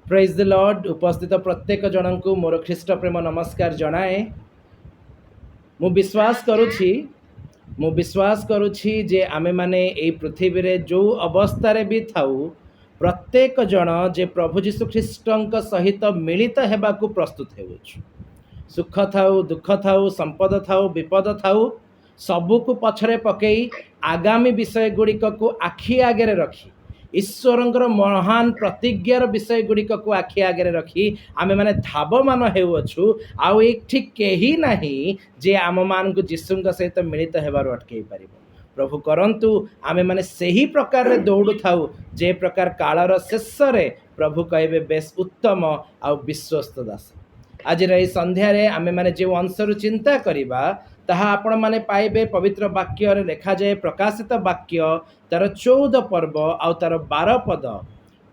Praise the Lord. उपस्थित प्रत्येक जन को मोर ख्रीष्ट प्रेम नमस्कार जनाए। मु विश्वास करुछि जे आमे माने ए पृथ्वी रे जो अवस्था रे भी थाउ प्रत्येक जन जे प्रभु जीशु ख्रीष्टंक सहित मिलित हेबाकू प्रस्तुत हेउछु। सुख थाउ दुख थाउ संपद थाउ विपद थाउ सबुकु पछरे पकई आगामी विषय गुड़िक को आखि आगे रखी ईश्वरंकर महान प्रतिज्ञार विषय गुड़िक को आखि आगे रखी आमे माने धावमान हेउछु। आउ एठी केही नाही जे आम मान को जीशुंक सहित मिलित हेबारु अटकई पारिबो। प्रभु करंतु आमे माने सही प्रकार रे दौड़ु थाउ जे प्रकार कालर शेष रे प्रभु कहबे बेस उत्तम आ विश्वस्त दास। आज रही संध्या रे आमे माने जे अंशरु चिंता करिबा ताहा आपण माने पाइबे पवित्र वाक्य रे लेखा जाए प्रकाशित वाक्य तार 14 पर्व आउ तार 12 पद।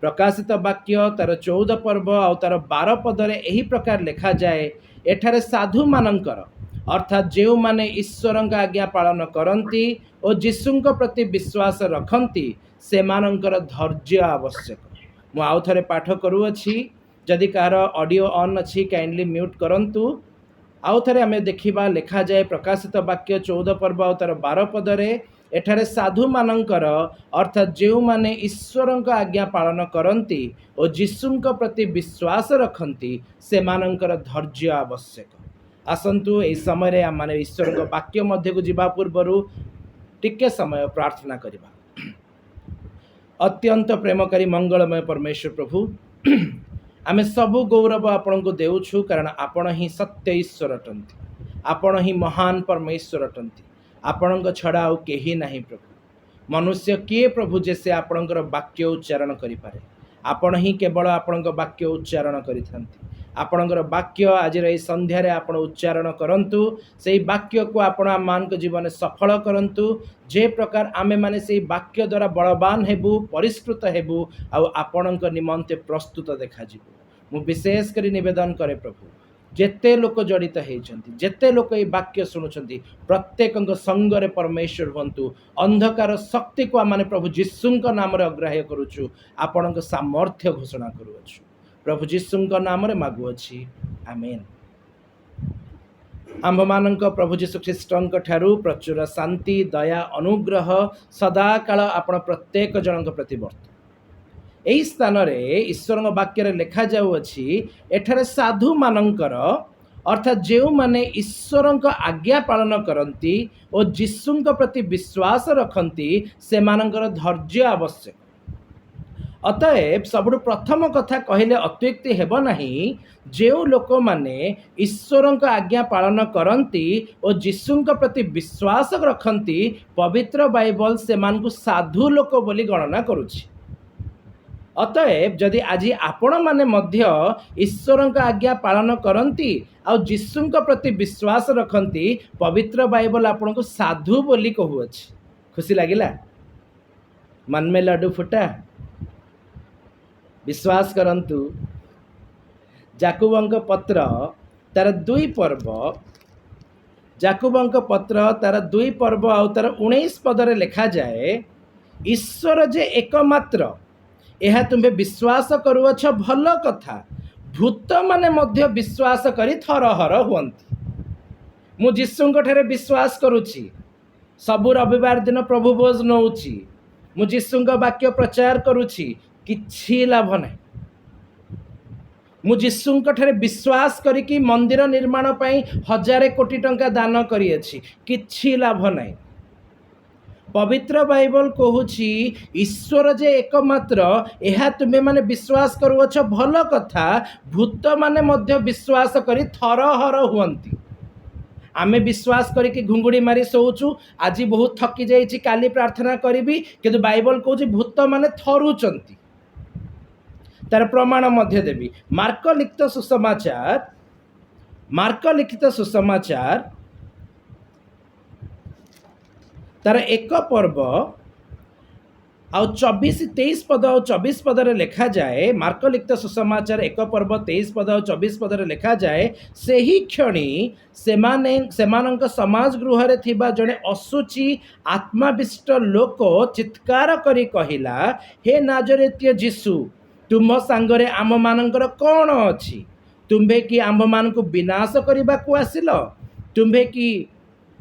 प्रकाशित वाक्य तार 14 पर्व आउ तार 12 पद रे एही प्रकार लेखा जाए एठारे साधु मानंकर अर्थात जेउ माने ईश्वरंक आज्ञा पालन करंती और जीशुंक प्रति विश्वास रखंती से मानंकर धैर्य आवश्यक। मु आउ थरे पाठ करूअछि। जदि कार ऑडियो ऑन अछि काइंडली म्यूट करंतु। आउ थरे आमे देखिबा लेखा जाए प्रकाशित वाक्य 14 पर्व आउ तार 12 पद रे एठारे साधु मानंकर अर्थात जेउ माने ईश्वरंक आज्ञा पालन करंती और जीशुंक प्रति विश्वास रखंती से मानंकर धैर्य आवश्यक। आसंतु ए समय रे आम माने ईश्वरंक वाक्य मध्य को जिबा पूर्वरु टिके समय प्रार्थना करिबा। अत्यंत प्रेमकारी मंगलमय परमेश्वर प्रभु आमे सबु गौरव आपण को देउछु कारण आपण ही सत्य ईश्वर अटंती। आपण ही महान परमेश्वर अटंती। आपण छड़ा आउ केही नाही प्रभु। मनुष्य किए प्रभु जैसे आपणकर वाक्य उच्चारण करि पारे। आपण ही केवल आपण वाक्य उच्चारण करिथांती। आपणकर वाक्य आज रही संध्या रे आपण उच्चारण करंतु सेही वाक्य को आपण मान को जीवन सफल करंतु जे प्रकार आमे माने सेही वाक्य द्वारा बलवान हेबु परिष्कृत हेबु आ आपणक निमंते प्रस्तुत देखा जिवु। मु विशेष करी निवेदन करे प्रभु जेते लोक जड़ित होइछंती जेते लोक ए वाक्य सुनुछंती प्रत्येकଙ୍କ संगरे परमेश्वर हुंतु। अंधकार शक्ति को आमाने प्रभु जीशुंक नाम रे अग्राह्य करूछु। आपणक सामर्थ्य घोषणा करूछु प्रभु जीशुंक नाम रे मागुअछि आमेन। आम्भ मानक प्रभु जीशु ख्रीष्टंक ठारू प्रचुर शांति दया अनुग्रह सदा काल आपण प्रत्येक जनक प्रति वर्त। एही स्थान रे ईश्वर वाक्य रे लेखा जाउअछि एठारे साधु मानंकर अर्थात जेउ माने ईश्वरंक आज्ञा पालन करंती और जीशुंक प्रति विश्वास रखंती से मानंकर धैर्य आवश्यक। अतएव सबुठु प्रथम कथा कहले अत्युक्ति हेब नाही जेउ लोक माने ईश्वरंक आज्ञा पालन करंती और जीशुंक प्रति विश्वास रखंती पवित्र बाइबल से मानकु साधु लोक बोली गणना करूछि। अतएव जदि आज आपण माने मध्य ईश्वरंक आज्ञा पालन करंती आ जीशुंक प्रति विश्वास रखंती पवित्र बाइबल आपण को साधु बोली कहूअछि। खुशी लागिला? मन में लड्डू फुटा? विश्वास करंतु जाकुबंक पत्र तार 2 पर्व जाकुबंक पत्र तार 2 पर्व आउ तार 19 पदरे लेखा जाए ईश्वर जे एकमात्र यह तुम्हें विश्वास करुअछ भल कथा भूत माने मध्य विश्वास करी थरहर हुअन्ति। मु जीशुंक ठारे विश्वास करुछि सबु रविवार दिन प्रभु भोज नउछि मु जीशुंक वाक्य प्रचार करुछि किछि लाभ नै। मु जीशुंक ठारे विश्वास करिकि मंदिर निर्माण पई 1000 कोटी टंका दान करिएछि किछि लाभ नै। पवित्र बाइबल कहूछि ईश्वर जे एकमात्र यह तुम्हें माने विश्वास करुअछ भल कथा भूत माने मध्य विश्वास करी थरहर हुअन्ति। आमे विश्वास करिकि घुंगुड़ी मारी सोउछु आज बहुत थकी जाइछि काली प्रार्थना करिबी किंतु बाइबल कहूछि भूत माने थरुचंती। तार प्रमाण मध्य देवी मार्क लिखित सुसमाचार तार 1 पर्व आउ 24-23 पद और 24 पदरे लेखा जाए। मार्क लिखित सुसमाचार 1 पर्व 23 पद और 24 पदरे लेखा जाए सेही क्षणी सेमानंक समाज गृह रे थिबा जड़े असुची आत्माविष्ट लोक चित्कार करी कहिला हे नाजरेतीय जीशु ତୁମ ସାଙ୍ଗରେ ଆମମାନଙ୍କର କ'ଣ ଅଛି? ତୁମ୍ଭେ କି ଆମ୍ଭମାନଙ୍କୁ ବିନାଶ କରିବାକୁ ଆସିଲ?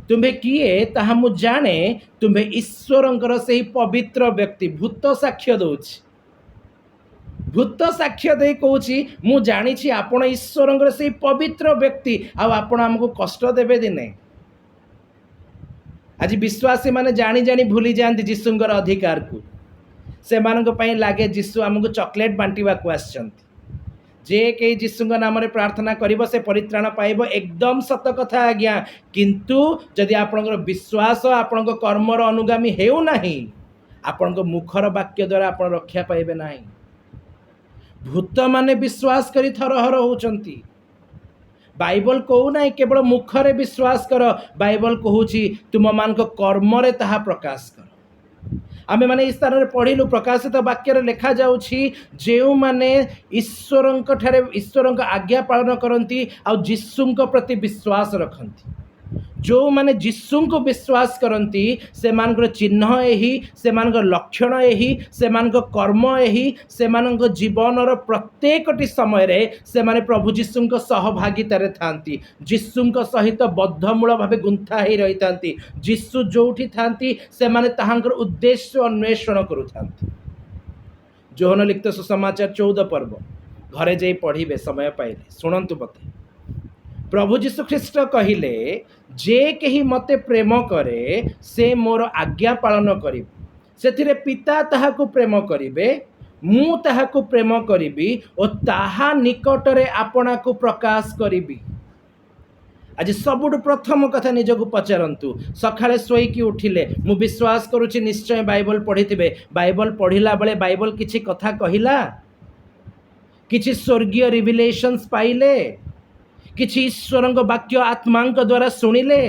ତୁମ୍ଭେ କିଏ ତାହା ମୁଁ ଜାଣେ। ତୁମ୍ଭେ ଈଶ୍ୱରଙ୍କର ସେହି ପବିତ୍ର ବ୍ୟକ୍ତି। ଭୂତ ସାକ୍ଷ୍ୟ ଦେଉଛି, ଭୂତ ସାକ୍ଷ୍ୟ ଦେଇ କହୁଛି ମୁଁ ଜାଣିଛି ଆପଣ ଈଶ୍ୱରଙ୍କର ସେହି ପବିତ୍ର ବ୍ୟକ୍ତି, ଆଉ ଆପଣ ଆମକୁ କଷ୍ଟ ଦେବେ ଦିନେ। ଆଜି ବିଶ୍ୱାସୀ ମାନେ ଜାଣି ଜାଣି ଭୁଲି ଯାଆନ୍ତି ଯୀଶୁଙ୍କର ଅଧିକାରକୁ। ସେମାନଙ୍କ ପାଇଁ ଲାଗେ ଯୀଶୁ ଆମକୁ ଚକୋଲେଟ୍ ବାଣ୍ଟିବାକୁ ଆସିଛନ୍ତି। ଯେ କେହି ଯୀଶୁଙ୍କ ନାମରେ ପ୍ରାର୍ଥନା କରିବ ସେ ପରିତ୍ରାଣ ପାଇବ। ଏକଦମ ସତ କଥା ଆଜ୍ଞା। କିନ୍ତୁ ଯଦି ଆପଣଙ୍କର ବିଶ୍ୱାସ ଆପଣଙ୍କ କର୍ମର ଅନୁଗାମୀ ହେଉନାହିଁ, ଆପଣଙ୍କ ମୁଖର ବାକ୍ୟ ଦ୍ୱାରା ଆପଣ ରକ୍ଷା ପାଇବେ ନାହିଁ। ଭୂତମାନେ ବିଶ୍ୱାସ କରି ଥରହର ହେଉଛନ୍ତି। ବାଇବଲ କହୁନାହିଁ କେବଳ ମୁଖରେ ବିଶ୍ୱାସ କର, ବାଇବଲ କହୁଛି ତୁମମାନଙ୍କ କର୍ମରେ ତାହା ପ୍ରକାଶ କର। ଆମେମାନେ ଏହି ସ୍ଥାନରେ ପଢ଼ିଲୁ, ପ୍ରକାଶିତ ବାକ୍ୟରେ ଲେଖାଯାଉଛି ଯେଉଁମାନେ ଈଶ୍ୱରଙ୍କ ଆଜ୍ଞା ପାଳନ କରନ୍ତି ଆଉ ଯୀଶୁଙ୍କ ପ୍ରତି ବିଶ୍ୱାସ ରଖନ୍ତି। ଯେଉଁମାନେ ଯୀଶୁଙ୍କୁ ବିଶ୍ୱାସ କରନ୍ତି ସେମାନଙ୍କର ଚିହ୍ନ ଏହି, ସେମାନଙ୍କର ଲକ୍ଷଣ ଏହି, ସେମାନଙ୍କ କର୍ମ ଏହି। ସେମାନଙ୍କ ଜୀବନର ପ୍ରତ୍ୟେକଟି ସମୟରେ ସେମାନେ ପ୍ରଭୁ ଯୀଶୁଙ୍କ ସହଭାଗିତାରେ ଥାନ୍ତି, ଯୀଶୁଙ୍କ ସହିତ ବଦ୍ଧମୂଳ ଭାବେ ଗୁନ୍ଥା ହୋଇ ରହିଥାନ୍ତି। ଯୀଶୁ ଯେଉଁଠି ଥାନ୍ତି ସେମାନେ ତାହାଙ୍କର ଉଦ୍ଦେଶ୍ୟ ଅନ୍ୱେଷଣ କରୁଥାନ୍ତି। ଯୋହନ ଲିଖିତ ସୁସମାଚାର 14 ପର୍ବ ଘରେ ଯାଇ ପଢ଼ିବେ ସମୟ ପାଇଲେ। ଶୁଣନ୍ତୁ ମୋତେ। ପ୍ରଭୁ ଯୀଶୁ ଖ୍ରୀଷ୍ଟ କହିଲେ, ଯେ କେହି ମୋତେ ପ୍ରେମ କରେ ସେ ମୋର ଆଜ୍ଞା ପାଳନ କରିବ। ସେଥିରେ ପିତା ତାହାକୁ ପ୍ରେମ କରିବେ, ମୁଁ ତାହାକୁ ପ୍ରେମ କରିବି ଓ ତାହା ନିକଟରେ ଆପଣାକୁ ପ୍ରକାଶ କରିବି। ଆଜି ସବୁଠୁ ପ୍ରଥମ କଥା ନିଜକୁ ପଚାରନ୍ତୁ। ସକାଳେ ଶୋଇକି ଉଠିଲେ, ମୁଁ ବିଶ୍ୱାସ କରୁଛି ନିଶ୍ଚୟ ବାଇବଲ ପଢ଼ିଥିବେ। ବାଇବଲ ପଢ଼ିଲା ବେଳେ ବାଇବଲ କିଛି କଥା କହିଲା? କିଛି ସ୍ୱର୍ଗୀୟ ରିଭିଲେସନ୍ସ ପାଇଲେ? କିଛି ଈଶ୍ୱରଙ୍କ ବାକ୍ୟ ଆତ୍ମାଙ୍କ ଦ୍ୱାରା ଶୁଣିଲେ?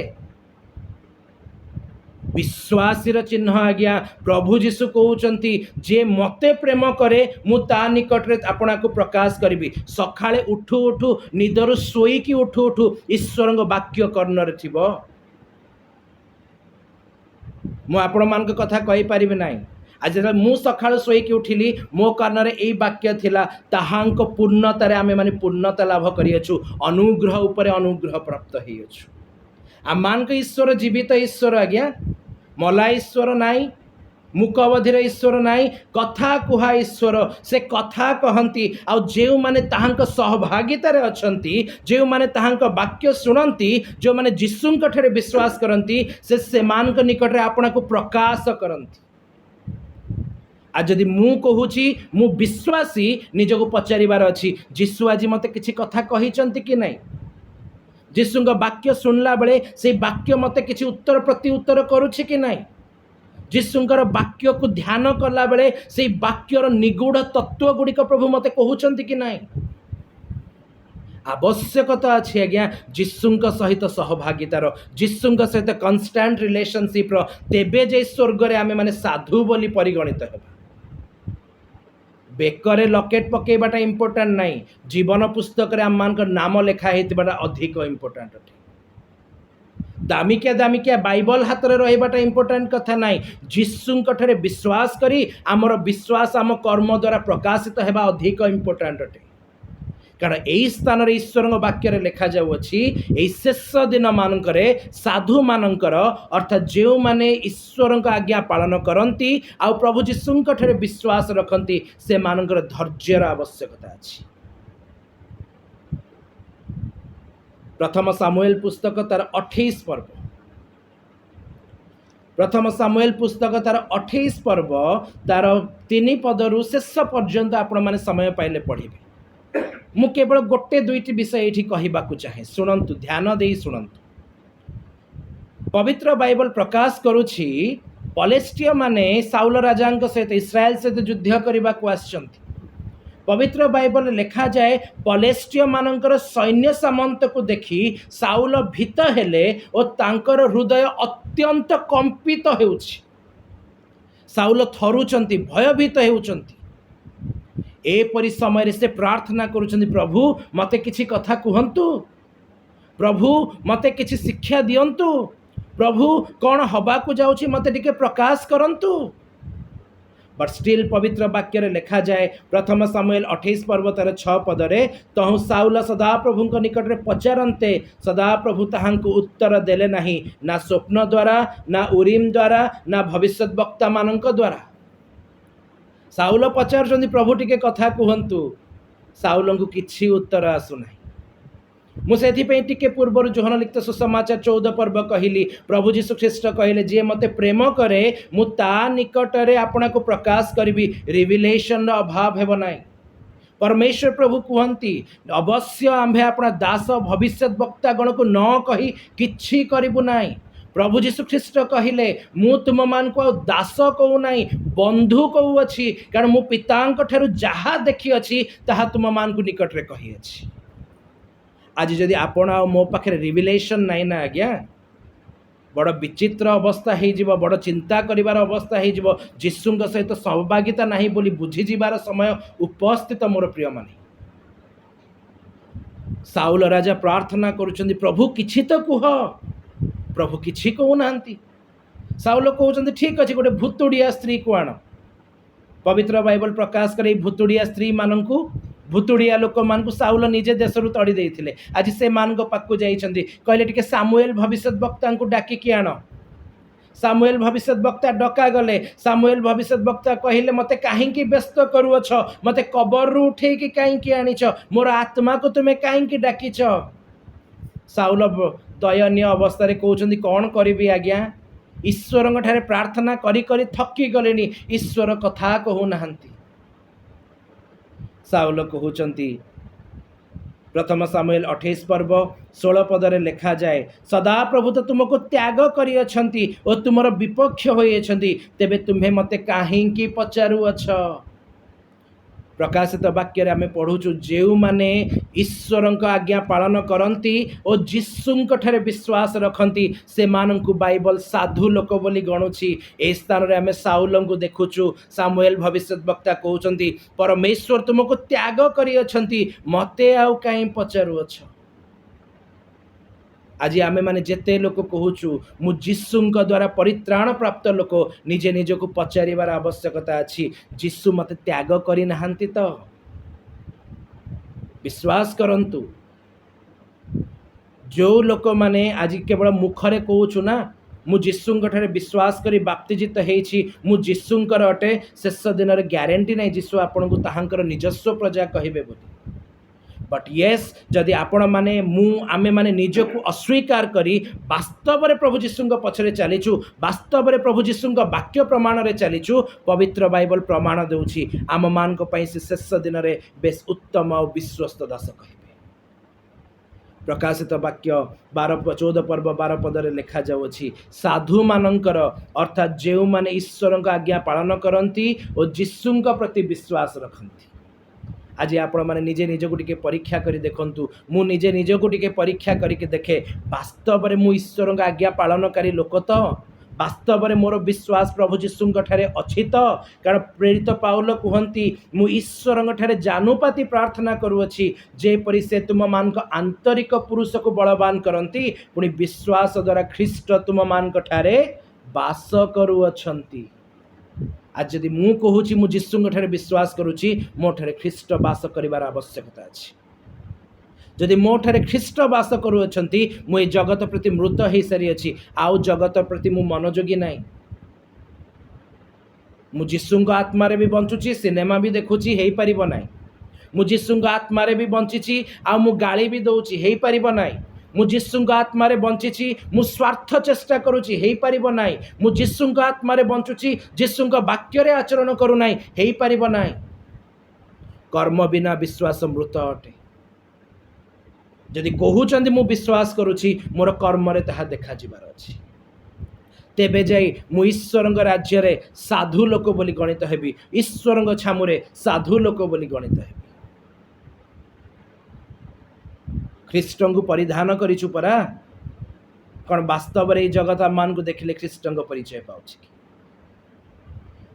ବିଶ୍ୱାସୀର ଚିହ୍ନ ଆଜ୍ଞା। ପ୍ରଭୁ ଯୀଶୁ କହୁଛନ୍ତି ଯେ ମୋତେ ପ୍ରେମ କରେ ମୁଁ ତା ନିକଟରେ ଆପଣାକୁ ପ୍ରକାଶ କରିବି। ସକାଳେ ଉଠୁ ଉଠୁ, ନିଦରୁ ଶୋଇକି ଉଠୁ ଉଠୁ ଈଶ୍ୱରଙ୍କ ବାକ୍ୟ କର୍ଣ୍ଣରେ ଥିବ। ମୁଁ ଆପଣମାନଙ୍କ କଥା କହିପାରିବି ନାହିଁ। ଆଜି ଯେତେବେଳେ ମୁଁ ସକାଳୁ ଶୋଇକି ଉଠିଲି, ମୋ କାନରେ ଏଇ ବାକ୍ୟ ଥିଲା, ତାହାଙ୍କ ପୂର୍ଣ୍ଣତାରେ ଆମେମାନେ ପୂର୍ଣ୍ଣତା ଲାଭ କରିଅଛୁ, ଅନୁଗ୍ରହ ଉପରେ ଅନୁଗ୍ରହ ପ୍ରାପ୍ତ ହେଇଅଛୁ। ଆମମାନଙ୍କ ଈଶ୍ୱର ଜୀବିତ ଈଶ୍ୱର ଆଜ୍ଞା, ମଲା ଈଶ୍ୱର ନାହିଁ, ମୁକ ଅବଧିର ଈଶ୍ୱର ନାହିଁ, କଥା କୁହା ଈଶ୍ୱର। ସେ କଥା କହନ୍ତି, ଆଉ ଯେଉଁମାନେ ତାହାଙ୍କ ସହଭାଗିତାରେ ଅଛନ୍ତି, ଯେଉଁମାନେ ତାହାଙ୍କ ବାକ୍ୟ ଶୁଣନ୍ତି, ଯେଉଁମାନେ ଯୀଶୁଙ୍କ ଠାରେ ବିଶ୍ୱାସ କରନ୍ତି, ସେମାନଙ୍କ ନିକଟରେ ଆପଣଙ୍କୁ ପ୍ରକାଶ କରନ୍ତି। ଆଉ ଯଦି ମୁଁ କହୁଛି ମୁଁ ବିଶ୍ୱାସୀ, ନିଜକୁ ପଚାରିବାର ଅଛି ଯୀଶୁ ଆଜି ମୋତେ କିଛି କଥା କହିଛନ୍ତି କି ନାହିଁ? ଯୀଶୁଙ୍କ ବାକ୍ୟ ଶୁଣିଲା ବେଳେ ସେଇ ବାକ୍ୟ ମୋତେ କିଛି ଉତ୍ତର ପ୍ରତି ଉତ୍ତର କରୁଛି କି ନାହିଁ? ଯୀଶୁଙ୍କର ବାକ୍ୟକୁ ଧ୍ୟାନ କଲାବେଳେ ସେଇ ବାକ୍ୟର ନିଗୂଢ଼ ତତ୍ତ୍ୱ ଗୁଡ଼ିକ ପ୍ରଭୁ ମୋତେ କହୁଛନ୍ତି କି ନାହିଁ? ଆବଶ୍ୟକତା ଅଛି ଆଜ୍ଞା ଯୀଶୁଙ୍କ ସହିତ ସହଭାଗିତାର, ଯୀଶୁଙ୍କ ସହିତ କନଷ୍ଟାଣ୍ଟ ରିଲେସନସିପ୍ର। ତେବେ ଯେ ସ୍ୱର୍ଗରେ ଆମେମାନେ ସାଧୁ ବୋଲି ପରିଗଣିତ ହେବା। ବେକରେ ଲକେଟ୍ ପକାଇବାଟା ଇମ୍ପୋର୍ଟାଣ୍ଟ ନାହିଁ, ଜୀବନ ପୁସ୍ତକରେ ଆମମାନଙ୍କ ନାମ ଲେଖା ହେଇଥିବାଟା ଅଧିକ ଇମ୍ପୋର୍ଟାଣ୍ଟ ଅଟେ। ଦାମିକିଆ ବାଇବଲ ହାତରେ ରହିବାଟା ଇମ୍ପୋର୍ଟାଣ୍ଟ କଥା ନାହିଁ। ଯୀଶୁଙ୍କ ଠାରେ ବିଶ୍ୱାସ କରି ଆମର ବିଶ୍ୱାସ ଆମ କର୍ମ ଦ୍ୱାରା ପ୍ରକାଶିତ ହେବା ଅଧିକ ଇମ୍ପୋର୍ଟାଣ୍ଟ ଅଟେ। କାରଣ ଏହି ସ୍ଥାନରେ ଈଶ୍ୱରଙ୍କ ବାକ୍ୟରେ ଲେଖାଯାଉଅଛି, ଏହି ଶେଷ ଦିନମାନଙ୍କରେ ସାଧୁମାନଙ୍କର, ଅର୍ଥାତ୍ ଯେଉଁମାନେ ଈଶ୍ୱରଙ୍କ ଆଜ୍ଞା ପାଳନ କରନ୍ତି ଆଉ ପ୍ରଭୁ ଯୀଶୁଙ୍କ ଠାରେ ବିଶ୍ୱାସ ରଖନ୍ତି, ସେମାନଙ୍କର ଧୈର୍ଯ୍ୟର ଆବଶ୍ୟକତା ଅଛି। ପ୍ରଥମ ସାମୁଏଲ ପୁସ୍ତକ ତାର 28 ପର୍ବ, ପ୍ରଥମ ସାମୁଏଲ ପୁସ୍ତକ ତାର 28 ପର୍ବ ତାର 3 ପଦରୁ ଶେଷ ପର୍ଯ୍ୟନ୍ତ ଆପଣମାନେ ସମୟ ପାଇଲେ ପଢ଼ିବେ। ମୁଁ କେବଳ ଗୋଟେ ଦୁଇଟି ବିଷୟ ଏଇଠି କହିବାକୁ ଚାହେଁ। ଶୁଣନ୍ତୁ, ଧ୍ୟାନ ଦେଇ ଶୁଣନ୍ତୁ। ପବିତ୍ର ବାଇବଲ ପ୍ରକାଶ କରୁଛି ପଲେଷ୍ଟିୟ ମାନେ ସାଉଲ ରାଜାଙ୍କ ସହିତ, ଇସ୍ରାଏଲ ସହିତ ଯୁଦ୍ଧ କରିବାକୁ ଆସିଛନ୍ତି। ପବିତ୍ର ବାଇବଲରେ ଲେଖାଯାଏ, ପଲେଷ୍ଟିୟ ମାନଙ୍କର ସୈନ୍ୟ ସାମନ୍ତକୁ ଦେଖି ସାଉଲ ଭୀତ ହେଲେ ଓ ତାଙ୍କର ହୃଦୟ ଅତ୍ୟନ୍ତ କମ୍ପିତ ହେଉଛି। ସାଉଲ ଥରୁଛନ୍ତି, ଭୟଭୀତ ହେଉଛନ୍ତି। ଏପରି ସମୟରେ ସେ ପ୍ରାର୍ଥନା କରୁଛନ୍ତି, ପ୍ରଭୁ ମୋତେ କିଛି କଥା କୁହନ୍ତୁ, ପ୍ରଭୁ ମୋତେ କିଛି ଶିକ୍ଷା ଦିଅନ୍ତୁ, ପ୍ରଭୁ କ'ଣ ହେବାକୁ ଯାଉଛି ମୋତେ ଟିକେ ପ୍ରକାଶ କରନ୍ତୁ। बट स्टिल पवित्र वाक्य लिखा जाए प्रथम सामुएल 28 पर्व तार 6 पदरे तहु साउल सदाप्रभु निकट में पचारते सदाप्रभु ताहांकु उत्तर देले नहीं ना स्वप्न द्वारा ना उरीम द्वारा ना भविष्यत वक्ता मानक द्वारा। साउल पचार प्रभु टिके कथा कहतु साउल को किछि उत्तर आसुना। मुझे टिके पूर्व जोहन लिखित सुसमाचार 14 पर्व कहली प्रभु जीशु ख्रीष्ट कहले जे मते प्रेम करे मु ता निकट रे आपना को प्रकाश करी रिविलेशन अभाव हेब ना। परमेश्वर प्रभु कहती अवश्य आम्भे अपना दास भविष्य वक्ता गण को न कही किछि करिबु नाई। प्रभु जीशु ख्रीष्ट कहले मु तुम मान को दास कहू ना बंधु कहू अच्छी कारण मु पितांक ठारू जहा देखी अच्छी ताहा तुम मान को निकट रे कही अच्छी। आज जदि आपण आ मो पाखे रिविलेशन नाई ना आज्ञा बड़ विचित्र अवस्था हो बड़ चिंता करिवार अवस्था हो जीशु सहित सहभागिता नहीं बोली बुझीजार समय उपस्थित मोर प्रिय माने। साउल राजा प्रार्थना करुछंदी प्रभु किछि तो कुह प्रभु किछि कहूना। साउल कहते ठीक अच्छे गोटे भूतुड़िया स्त्री को आण। पवित्र बाइबल प्रकाश करे भूतुड़िया स्त्री मानू भूतुड़िया लोक मान साउल निजे देश रू तड़ी देते आज से मान पाक जाइछंदी कहले टिके सामुएल भविष्य वक्ता को डाकिकी आण। सामुएल भविष्य वक्ता डका गले। सामुएल भविष्य वक्ता कहले मते कहीं व्यस्त करुअछ मते कबर रू उठे कहीं आनीच मोर आत्मा को तुम्हें कहीं डाकिछ। साउल दयनीय अवस्था कहते कौन करी आज्ञा ईश्वर ठारे प्रार्थना करी करी थकी गले ईश्वर कथा कहूना। साउल कहते प्रथम सामुएल 28 पर्व 16 पदरे लिखा जाए सदा प्रभु तो तुमको त्याग करियछंती और तुमर विपक्ष होइछंती तेबे तुम्हें मते काहेकि पचारुअछ। प्रकाशित वाक्य आम पढ़ुचु जो माने ईश्वर आज्ञा पालन करती और जीशुंक ठारे विश्वास रखती से मानकु बाइबल साधु लोक बोली गणुची। ए स्थान रे आम साउल को देखुचु सामुएल भविष्य वक्ता कहते परमेश्वर तुमको त्याग करियछंती मते आउ काई पचारुअछ। आज आमे माने जेते लोक कहूचु मु जीशुंक द्वारा परित्राण प्राप्त लोक निजे निजको पचारिबार आवश्यकता अछि जीशु मते त्याग करि नाहंती तो विश्वास करंतु। जो लोक माने आज केवल मुखरे कहूचु ना मु जीशुंक ठारे विश्वास करी बाप्तिजित हेछि मु जीशुंकर अटे शेष दिन रे ग्यारंटी नै जीशु आपनकु ताहांकर निजस्व प्रजा कहिबे बोली। बट येस जदि आपण माने आमे माने निजको अस्वीकार करी वास्तव में प्रभु जीशुंक पछरे चलीचु वास्तव में प्रभु जीशुंक वाक्य प्रमाण रे चलीचु पवित्र बाइबल प्रमाण देउछि आम मान से शेष दिन में बेस उत्तम और विश्वस्त दास कहिबे। प्रकाशित वाक्य 14 पर्व 12 पदरे लिखा जाउछि साधु मानकर अर्थात जो माने ईश्वर आज्ञा पालन करती और जीशुंक प्रति विश्वास रखती। आज आपण मैंने निजे निज को परीक्षा करी देखंतु मु निजे निज को परीक्षा करके देखे वास्तव में मु ईश्वर आज्ञा पालनकारी लोक तो वास्तव में मोर विश्वास प्रभु जीशुंक ठारे अछि तो। कारण प्रेरित पाउल कहती मु ईश्वर ठारे जानुपाती प्रार्थना करुअछि जेपरि से तुम मान आंतरिक पुरुष को बलवान करती पुणी विश्वास द्वारा ख्रीष्ट तुम मान ठारे वास करुअछंती। आज जदि मु कहूँ मु जीशुंक ठारे विश्वास करुच्ची मो ठारे ख्रीष्ट वास करिवार आवश्यकता अछि। जदि मो ठारे ख्रीष्ट वास करुअछंती मु ए जगत प्रति मृत हो सारी अछि आउ जगत प्रति मु मनोयोगी नाही। मु जीशुंक आत्मा रे भी बंचुची सिनेमा भी देखुची हेई परिबो नाही। मु जीशुंक आत्मा रे भी बंचिची आ मु गाली भी दउची हेई परिबो नाही। मु जीशुंक आत्मा रे बंचिची मु स्वार्थ चेष्टा करुची हेई परिबो नाही। मु जीशुंक आत्मा रे बंचुची जीशुंक वाक्य रे आचरण करू नाही हेई परिबो नाही। कर्म बिना विश्वास मृत अटे। जदि कहउचंदी मु विश्वास करुची मोर कर्म रे ताहा देखा जिबार अछि तेबे जाई मु ईश्वरंग राज्य रे साधु लोक बोली गणित हेबी ईश्वरंग छामुरे साधु लोक बोली गणित हेबी। ख्रीष्टं को परिधान करिछु परा कौन वास्तव में जगत मान को देखिले ख्रीष्टं को परिचय पाउछि कि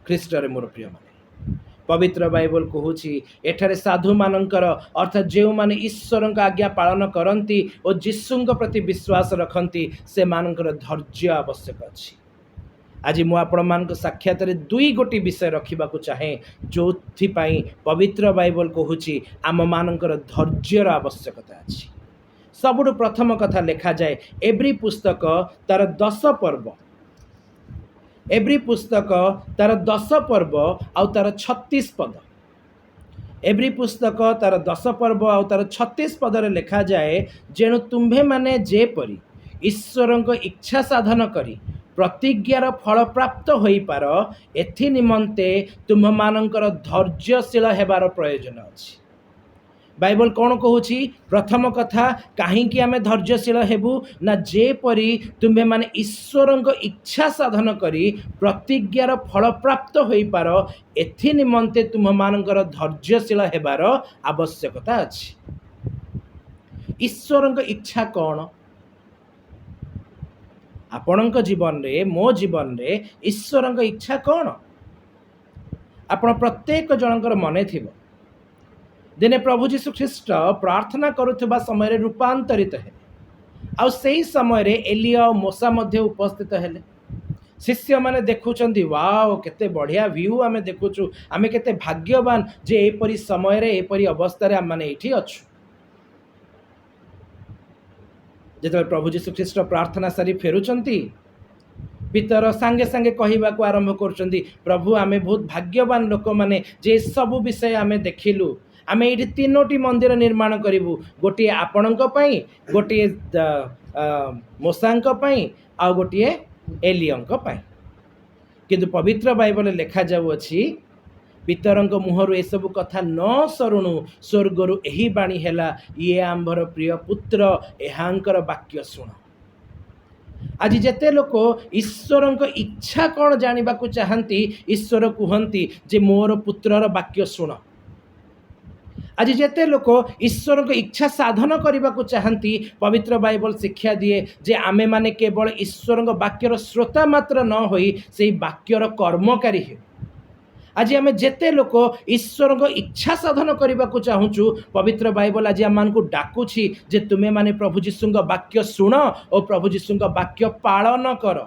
ख्रीष्ट रे मोर प्रिय माने पवित्र बाइबल कहूछि एठारे साधु मानकर अर्थात जो माने ईश्वर आज्ञा पालन करती और जीशुंक प्रति विश्वास रखती से मानकर धैर्य आवश्यक अछि। आज मु आपण साक्षात दुई गोटी विषय रखा चाहे जो पवित्र बाइबल कहूँ आम मानकर धैर्यर आवश्यकता अच्छी। सबुठ प्रथम कथा लिखा जाए एब्री पुस्तक तार 10 पर्व, एब्री पुस्तक तार 10 पर्व आउ तार 36 पद, एब्री पुस्तक तार 10 पर्व आउ तार 36 पदर लिखा जाए जेणु तुम्भे माने जेपरी ईश्वर इच्छा साधन करी प्रतिज्ञार फल प्राप्त होई पार एथि निमंते तुम मानकर धैर्यशील हेबार प्रयोजन अछि। बाइबल कौन कहूँ प्रथम कथा कहीं आमे धैर्यशील हेबू ना जेपरी तुम्हें माने ईश्वर इच्छा साधन करी प्रतिज्ञार फल प्राप्त होई पार एथि निमंते तुम मानकर धैर्यशील हेबार आवश्यकता अछि। ईश्वर इच्छा कौन आपणक जीवन रे मो जीवन रे ईश्वर इच्छा कौन आपण प्रत्येक जनकर मने थिबो दिने प्रभु जीशु ख्रीष्ट प्रार्थना करुवा समय रूपांतरित है आ सही समय एलिया और मोसा मध्य उपस्थित हेले। शिष्य माने देखुचंदी वाओ केते बढ़िया व्यू आमे देखुचु आमे केते भाग्यवान जे एपरी समय रे एपरी अवस्था रे आम माने एठी अछु। जेतबे प्रभु जीशु ख्रीष्ट प्रार्थना सारी फेरुचंती पितर सांगे सांगे कहवा को आरंभ करुचंदी प्रभु आमे बहुत भाग्यवान लोक माने जे सब विषय आमे देखिलु आमे ये 3टी मंदिर निर्माण करूँ गोटे आपण गोटे मोसांक आ गोटे एलियंक पई। किंतु पवित्र बाइबल लिखा जाउअछि पितरंक मुहरु ए सब कथा न सरुणु स्वर्गरु एही बाणी हेला ये आंभर प्रिय पुत्र एहांकर वाक्य सुण। आज जेते लोक ईश्वरंक इच्छा कौन जानिबा को चाहंती ईश्वर कहंती जे मोर पुत्रर वाक्य सुण। आज जेते लोक ईश्वर को इच्छा साधन करने को चाहती पवित्र बाइबल शिक्षा दिए जे आमे माने केवल ईश्वर वाक्यर श्रोता मात्र न होई से वाक्यर कर्मकारी हे। आज आमे जेते लोक ईश्वर को इच्छा साधन करने को चाहूँ पवित्र बाइबल आज आम को डाकुछि जे तुमे माने प्रभु जीशु वाक्य शुण और प्रभु जीशु वाक्य पालन कर।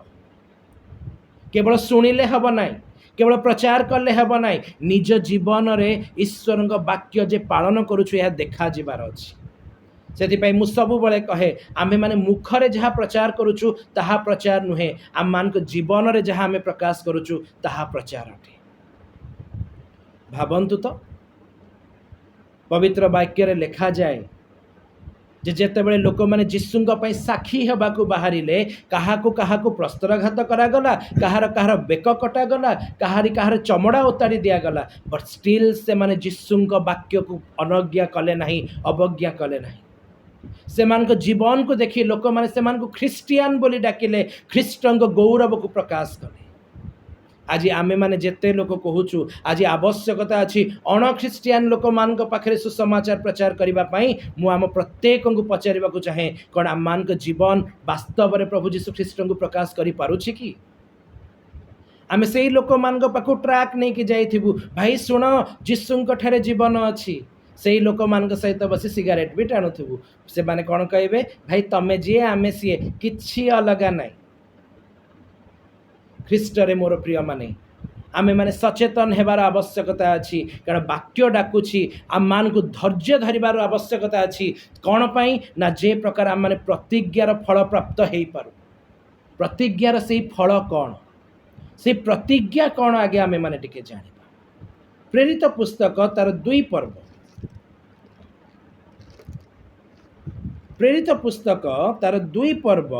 केवल शुणिले हब नाई केवल प्रचार कले हेब नाई निज जीवन रे ईश्वर वाक्य जे पालन करुछु यह देखा जिबार अछि। सेथिपाई मु सबु बळे कहे आमे माने मुखरे जहाँ प्रचार करुछु ताहा प्रचार नुहे आम मानक जीवन रे जहाँ आमे प्रकाश करुछु ताहा प्रचार अटे। भाबंतु तो पवित्र वाक्य रे लिखा जाए जे जेतेबेले लोक माने जीशुंग पई साक्षी हेबाकू बाहरिले काहाकू काहाकू प्रस्तरघात करागला कहार कहार बेक कटागला कहार चमड़ा उताड़ी दियागला बट स्टिल से माने जीशुंग वाक्य को अनज्ञा कले नहीं अवज्ञा कले नहीं। सेमानक जीवन को देखी लोक माने सेमानकू ख्रिस्टियान बोली डाकिले ख्रिस्टंग गौरव को प्रकाश कले। आज आमे माने जेते लोक कहूचु आज आवश्यकता अच्छी अण ख्रिस्टियान लोक मान पाखे सुसमाचार प्रचार करने मु आम प्रत्येक को पचार चाहे कौन आम मान जीवन वास्तव में प्रभु जीशु ख्रीष्ट को प्रकाश करि पारुछि कि आमे से लोक मान पाखु ट्रैक नहीं कि जाइथिबु भाई सुन जीशुंक ठारे जीवन अच्छी से लोक मान सहित बसी सिगारेट भी टाणुथिबु से माने कौन कहे भाई तमे जी आमे सी किछि अलगा नाई। ख्रीष्ट रे मोर प्रिय माने आमे माने सचेतन हेबार आवश्यकता अच्छी कारण वाक्य डाकुछि आम मान को धैर्य धरिबार आवश्यकता अच्छी कौन पाई ना जे प्रकार आम माने प्रतिज्ञार फल प्राप्त हो पारु। प्रतिज्ञार से फल कौन से प्रतिज्ञा कौन आगे आमे माने टिके जानिबा। प्रेरित पुस्तक तार 2 पर्व प्रेरित पुस्तक तार 2 पर्व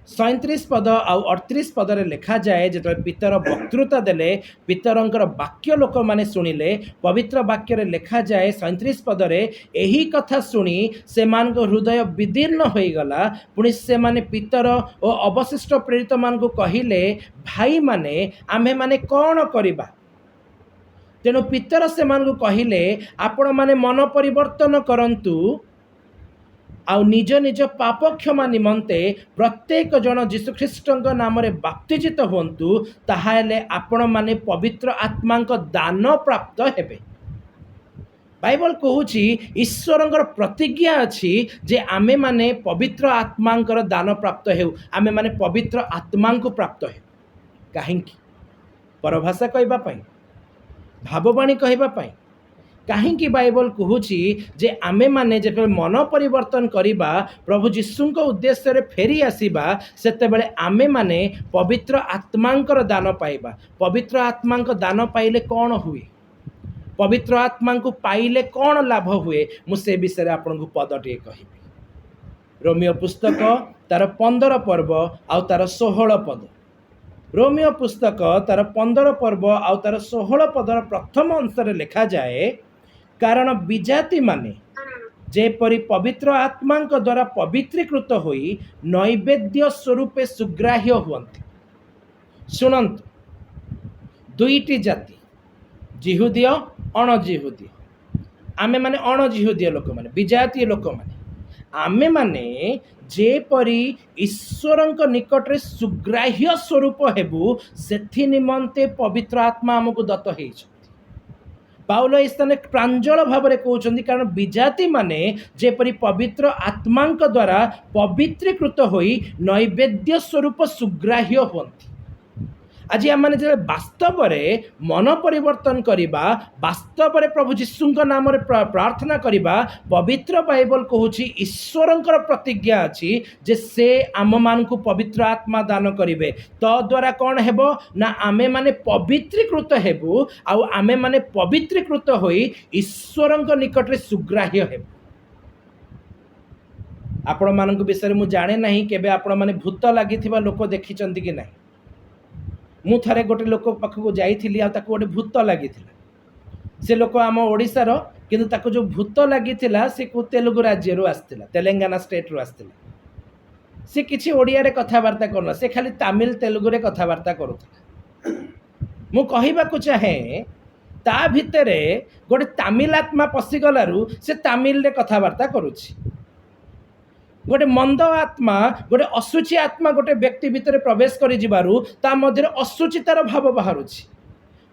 37 पद आउ 38 पदरे लिखा जाए जो पितर वक्तृता देले पितरंकर वाक्य लोक माने सुनिले पवित्र वाक्य रे लिखा जाए 37 पदरे एही कथा सुनी सेमान को हृदय विदीर्ण हो गला पुणी से माने पितर और अवशिष्ट प्रेरित मान को कहिले भाई माने आमे माने कौन करिबा। तेणु पितर से मान को कहिले आपण माने मन परिवर्तन करंतु आउ निज निज पाप क्षमा निमंते प्रत्येक जन जीशु ख्रीष्ट नाम रे बाप्तिजित हुंतु ताहाले आपण माने पवित्र आत्मा दान प्राप्त हेबे। बाइबल कहूँ ईश्वर प्रतिज्ञा अच्छी जे आमे माने पवित्र आत्मांकर दान प्राप्त हो, आमे माने पवित्र आत्मा को प्राप्त हो। कहीं परभाषा कहवाई, भाववाणी कहवाई, कहीं बाइबल कहूँ जे आमे माने जब मन परिवर्तन करिबा, प्रभु जीशु उद्देश्य फेरी आसीबा, सेते बेले आमे माने पवित्र आत्मांकर दान पाइबा। पवित्र आत्मा दान पाइले कौन हुए, पवित्र आत्मा को पाइले कौन लाभ हुए, मुझे विषय आपन को पदटे कहि। रोमियो पुस्तक तार 15 पर्व आउ तार 16 पद। रोमियो पुस्तक तार 15 पर्व आउ तार 16 पदर प्रथम अंशरे लिखा जाए, कारण विजाति माने जेपरी पवित्र आत्मा द्वारा पवित्रीकृत होई नैवेद्य स्वरूपे सुग्राह्य हुअन्ति। शुणन्तु, दुईटी जाति, जिहुदीय अणजिहुदीय। आमे माने अणजिहुदीय लोक माने, विजातीय लोक माने, आमे माने जेपरी ईश्वरंक निकटरे सुग्राह्य स्वरूप हेबु, सेथि निमंते पवित्र आत्मा हमको दत्त हेइछ। पाउल स्थान प्रांजल भाव में कहते, कारण विजाति माने जेपरी पवित्र आत्मा द्वारा पवित्रीकृत होई नैवेद्य स्वरूप सुग्राह्य हुअन्ति। आज आम मैंने वास्तव में मन परिवर्तन करवा, वास्तव में प्रभु जीशु नाम प्रार्थना करवा, पवित्र बाइबल कहूँ ईश्वरंकर प्रतिज्ञा अच्छी जे से आम मान को पवित्र आत्मा दान करेंगे। तो द्वारा कौन हेबो ना आमे माने पवित्रीकृत हेबु, आउ आमे माने पवित्रीकृत होई ईश्वरंक निकटरे सुग्राह्य हेबु। आपण मान विषय मुझे जाने नहीं, केबे आपण माने भूत लगी लोक देखी कि नहीं। मु थरे गोटे लोक पाखक जाइली, आ गोटे भूत लगी, से लोक आम ओडिशार, किंतु ताको जो भूत लगी से तेलुगु राज्य आसला, तेलंगाना स्टेट रू आसला। से किसी ओडिया रे कथबार्ता करना, से खाली तमिल तेलुगु रे कथबार्ता करुला। मु कहबा को चाहे ता भितरे गोटे तमिल आत्मा पशिगलारू से तमिल रे कथबार्ता करुछि। गोटे मंद आत्मा, गोटे असुची आत्मा गोटे व्यक्ति भितर प्रवेश कर जिबारू ता मध्य असुचितार भाव बाहरुछि।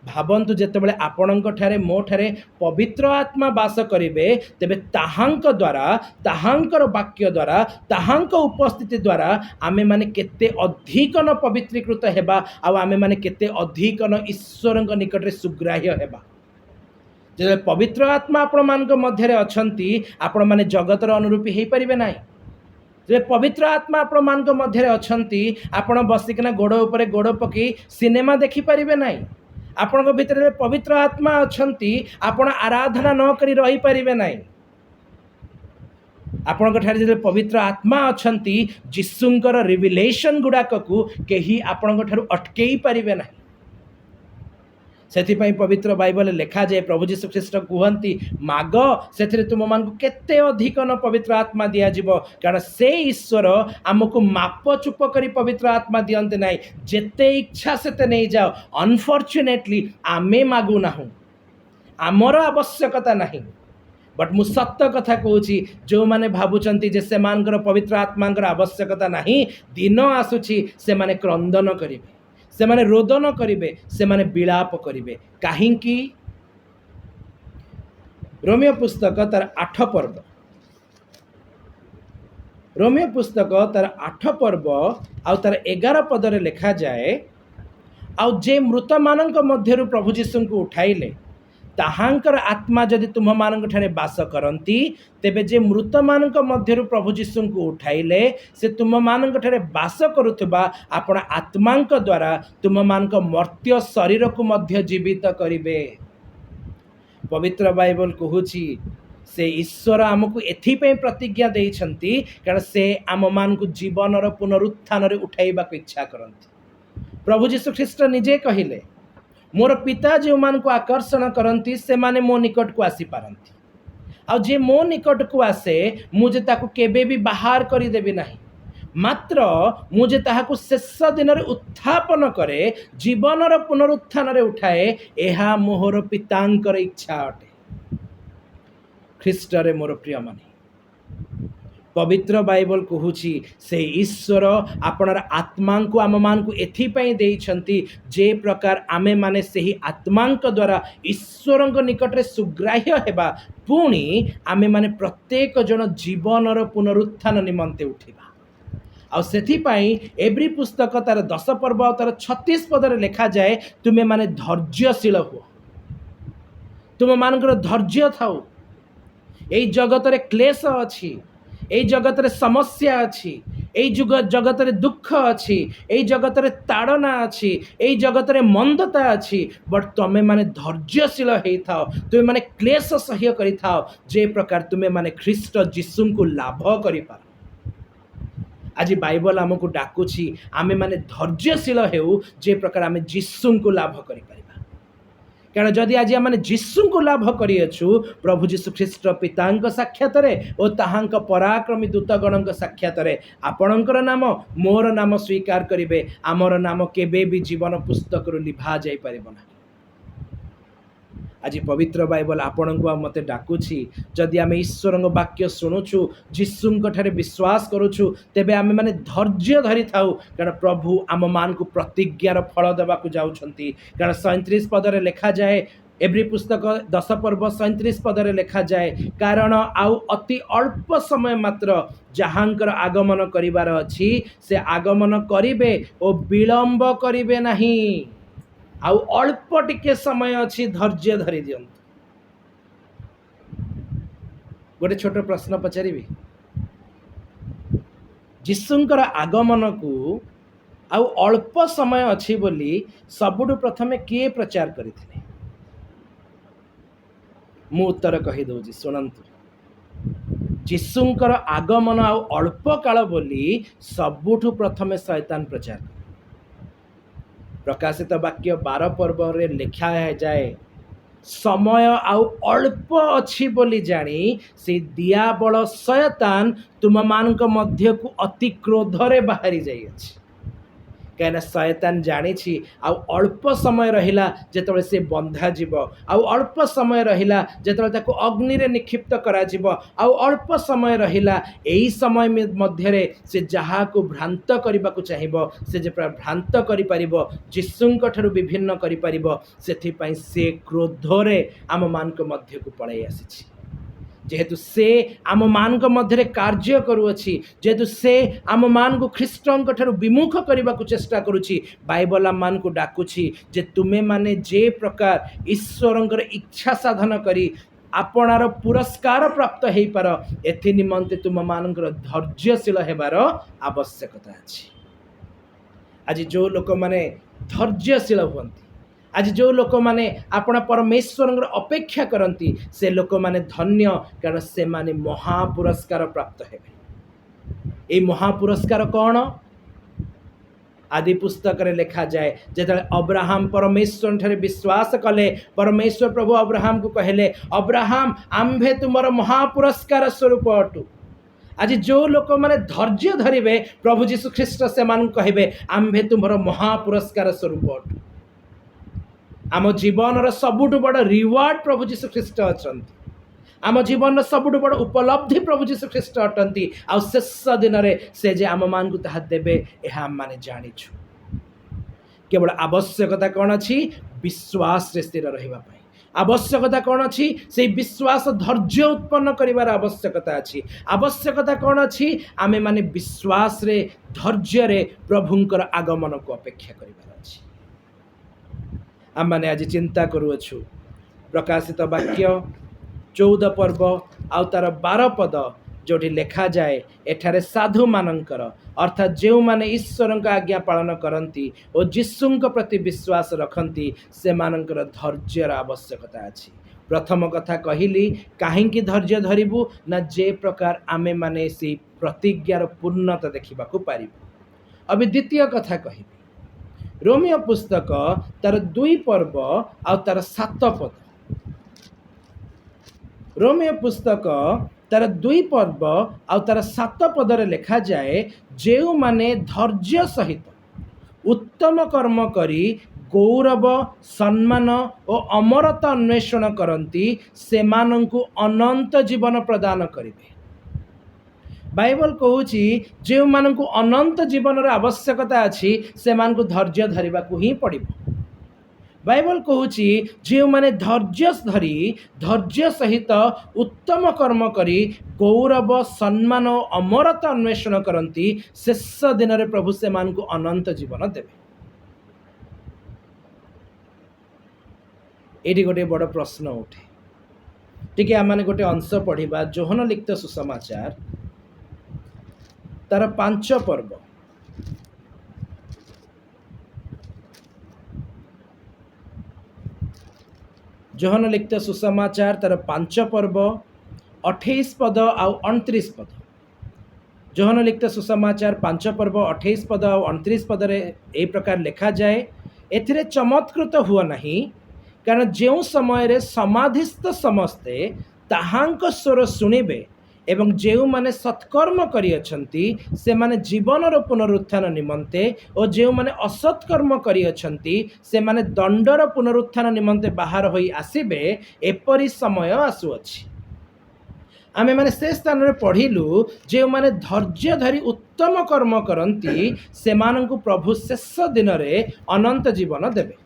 भावन्तु जेतेबेले आपणक ठारे मो ठारे पवित्र आत्मा वास करिवे, तेबे ताहांक द्वारा, ताहांकर वाक्य द्वारा, ताहांक उपस्थिति द्वारा आमे माने केते अधिकन पवित्रीकृत हेबा, आ आमे माने केते अधिकन ईश्वरक निकटरे सुग्राह्य हेबा। जे पवित्र आत्मा आपण मानक मध्यरे अछंती, आपण माने जगतर अनुरूपी हेई परिबे नाही। जे पवित्र आत्मा आपण मानक मध्यरे अछंती, आपण बसिकना गोड़ उपरे गोड़ पकी सिनेमा देखि परिबे नाही। आपण भितर पवित्र आत्मा अछंती, आपण आराधना न करी रही परिबे नाही। आपण ठारे जे पवित्र आत्मा अछंती, जिसुंकर रिविलेशन गुडाक को केही आपण ठारू अटकेई परिबे नाही। सेथिपाई पवित्र बाइबल लिखा जाए, प्रभु जीशु ख्रीष्ट कहती, माग से तुम मान को केते अधिक न पवित्र आत्मा दिया जीवो, कारण से ईश्वर आमको माप चुप करी पवित्र आत्मा दियंते नहीं, जेते इच्छा सेते नहीं जाओ। अनफॉर्चुनेटली आमे मागु नाहु, आमर आवश्यकता नहीं। बट मु सत्य कथा कहूँ, जो माने भावुचंती जे सेमानकर पवित्र आत्मांकर आवश्यकता नहीं, दिन आसुची से माने क्रंदन करिवे, से माने रोदन करिवे, से माने विलाप करिवे। काहींकी रोमियो पुस्तक तार 8 पर्व, रोमियो पुस्तक तार 8 पर्व आउ तार 11 पदरे लिखा जाए, आउ जे मृत मानक मध्यरु प्रभु जीशु को उठाइले, ताहांकर आत्मा जदि तुम मानक ठारे वास करंती, तेबे जे मृत मानक मध्यरु प्रभु जीशु को उठाइले, से तुम मानक ठारे वास करुथबा आपण आत्मांक द्वारा तुम मानक मर्त्य शरीर को मध्य जीवित करिवे। पवित्र बाइबल कहूची से ईश्वर आमको एथिपे प्रतिज्ञा देइछंती, कारण से आम मान को जीवन रो पुनरुत्थान रे उठाइबा को इच्छा करंती। प्रभु जीशु ख्रीष्ट निजे कहिले, मोर पिता जो मान को आकर्षण करती से माने मो निकट को आसी पारती, आ जे मो निकट को आसे मुझे ताको केबे भी बाहर करी देबी नहीं, मात्र मुझे ताहाको शेष दिन रे उत्थापन करे, जीवन रो पुनरुत्थान रे उठाए, एहा मोहर पितांकर इच्छा अटे। ख्रीष्ट रे मोर प्रिय माने, पवित्र बाइबल कहूची से ईश्वर आपणर आत्मा को आम मान को एथिपाई देइछंती जे प्रकार आमे माने सेही आत्मा द्वारा ईश्वर निकट रे सुग्राह्य हेबा पुणी आमे माने प्रत्येक जन जीवनर पुनरुत्थान निमंते उठिबा आ सेथिपाई एव्री पुस्तक तार 10 पर्व तार 36 पदर लिखा जाए तुमे माने धैर्यशील हो तुम मानकर धैर्य थाओ एई जगत रे क्लेश अछि এই জগতের সমস্যা আছে এই জগতের দুঃখ আছে এই জগতের তাড়না আছে এই জগতের মন্দতা আছে বট তুমি মানে ধৈর্যশীল হয়ে থাও তুমি মানে ক্লেশ সহ্য করে থাও যে প্রকার তুমি মানে খ্রিস্ট যিশুଙ୍କୁ লাভ করে পার আজি বাইবল আমକୁ ডাকুছি ଆମେ ମାନେ ଧୈର୍ଯ୍ୟଶୀଳ ହେଉ ଯେ ପ୍ରକାର ଆମେ ଯୀଶୁଙ୍କୁ ଲାଭ କରିପାରିବା କାରଣ ଯଦି ଆଜି ଆମେ ଯୀଶୁଙ୍କୁ ଲାଭ କରିଅଛୁ ପ୍ରଭୁ ଯୀଶୁ ଖ୍ରୀଷ୍ଟ ପିତାଙ୍କ ସାକ୍ଷାତରେ ଓ ତାହାଙ୍କ ପରାକ୍ରମୀ ଦୂତଗଣଙ୍କ ସାକ୍ଷାତରେ ଆପଣଙ୍କର ନାମ ମୋର ନାମ ସ୍ୱୀକାର କରିବେ ଆମର ନାମ କେବେ ବି ଜୀବନ ପୁସ୍ତକରୁ ଲିଭା ଯାଇପାରିବ ନାହିଁ आज पवित्र बाइबल आपण को मते डाकुछि जदि आमे ईश्वर वाक्य शुणुछु जीशुंक ठारे विश्वास करुछु तेबे आमे माने धैर्य धरि थाउ कारण प्रभु आम मान को प्रतिज्ञार फल देबाकू जाउछंती कारण 37 पदरे लिखा जाए एव्री पुस्तक 10 पर्व 37 पदरे लिखा जाए कारण आउ अति अल्प समय मात्र जहांकर आगमन करिवार अछि से आगमन करिवे ओ विलंब करिवे नाही आउ अल्प टिके समय अच्छी धैर्य धरी दियंतु गोटे छोट प्रश्न पचारि जीशुंकर आगमन को आउ अल्प समय अच्छी बोली सबुठु प्रथमे किए प्रचार करथिले मु उत्तर कहि दउजी सुनंतु जीशुंकर आगमन आउ अल्प काल बोली सबुठु प्रथमे शैतान प्रचार प्रकाशित वाक्य 12 पर्व रे लिखा जाए समय आउ अल्प अच्छी बोली जानी से दियाबल शयतान तुम मानक मध्य को अति क्रोध रे बाहरी जाई अछि कहीं शयतान जानी आउ अल्प समय रहिला जेतबे से बंधा जीव आउ अल्प समय रहिला जेतबे ताको अग्नि रे निक्षिप्त करा जीव आउ अल्प समय रहिला एही समय मध्य रे से जहा को भ्रांत करबा को चाहिबो से जे भ्रांत करि परिबो जीशुंक ठारु विभिन्न करि परिबो सेथि पई से क्रोध रे आम मानक मध्य को पळाई आसीछि जेहेतु से आम मान मध्य कार्य करुअछि जेहेतु से आम मान को ख्रीष्टंक ठारु विमुख करने को चेष्टा करुछि बाइबल आम मान को डाकुछि जे तुमे माने जे प्रकार ईश्वरंकर इच्छा साधन करी आपणार पुरस्कार प्राप्त हो पार एथि निमंते तुम मानकर धैर्यशील हेबार आवश्यकता अछि आज जो लोक माने धैर्यशील हुअन्ति आज जो लोक माने आपण परमेश्वर अपेक्षा करती से लोक माने धन्य कारण से माने महापुरस्कार प्राप्त हेबे ए महापुरस्कार कौन आदि पुस्तक रे लिखा जाए जेते अब्राहम परमेश्वर ठारे विश्वास कले परमेश्वर प्रभु अब्राहम को कहले अब्राहम आम्भे तुमर महापुरस्कार स्वरूप अटु आज जो लोक माने धैर्य धरिबे प्रभु यीशु ख्रीष्ट से मान कहबे आम्भे तुमर महापुरस्कार स्वरूप अटु आम जीवन सबुठ बड़ रिवार्ड प्रभु यीशु ख्रीष्ट अछंती आम जीवन सबुठ बड़ उपलब्धि प्रभु यीशु ख्रीष्ट अटंती आ शेष दिन रे से जे आम मान को ताहा देबे एहा आम माने जानिछु केवल आवश्यकता कौन अछि विश्वास रे स्थिर रहिबा पई आवश्यकता कौन अछि से विश्वास धैर्य उत्पन्न करिवार आवश्यकता अछि आवश्यकता कौन अछि आमे माने विश्वास रे धैर्य रे प्रभुंकर आगमन को अपेक्षा करिवार अछि आम माने आज चिंता करुअछु प्रकाशित वाक्य 14 पर्व आउ तार 12 पद जोठी लिखा जाए एठारे साधु मानकर अर्थात जो माने ईश्वर आज्ञा पालन करती और जीशुंक प्रति विश्वास रखती से मानकर धैर्यर आवश्यकता अछि प्रथम कथा कहली काहेकि धैर्य धरिबु ना जे प्रकार आमे माने से प्रतिज्ञार पूर्णता देखा पारिबु अभी द्वितीय कथा कहिबी रोमियो पुस्तक तार 2 पर्व आ तार 7 पद रोमियो पुस्तक तार 2 पर्व आ तार 7 पदरे लिखा जाए जो माने धैर्य सहित उत्तम कर्म करी गौरव सम्मान और अमरता अन्वेषण करती से मानंकु अनंत जीवन प्रदान करिवे बाइबल कहूँ जो मानू अनंत जीवन आवश्यकता अच्छी से धैर्य धरने को ही पड़ो। बाइबल कहूँ जो मैंने धैर्य धरी धैर्य सहित उत्तम कर्म करी गौरव सम्मान और अमरता अन्वेषण करती शेष दिन में प्रभु से अनंत जीवन देवे। ये गोटे बड़ प्रश्न उठे टी आम मैंने गोटे अंश पढ़ा जोहन लिखित सुसमाचार तार 5 पर्व जोहन लिखित सुसमाचार तार 5 पर्व 28 पद आउ 29 पद। जोहन लिखित सुसमाचार 5 पर्व 28 पद आउ 29 पद ए प्रकार लिखा जाए एथिरे चमत्कृत हुआ नहीं कारण जो समय समाधिस्थ समस्ते ताहांक स्वर शुणिबे एवं जो माने सत्कर्म करियछंती से माने जीवनर पुनरुत्थान निमंते और जो माने असत्कर्म करियछंती से माने दंडर पुनरुत्थान निमंते बाहर होई आसीबे एपरि समय आसुअछि। आमे माने से स्थान रे पढ़िलु जो माने धैर्य धरी उत्तम कर्म करंती से मानंकु प्रभु शेष दिन रे अनंत जीवन देबे।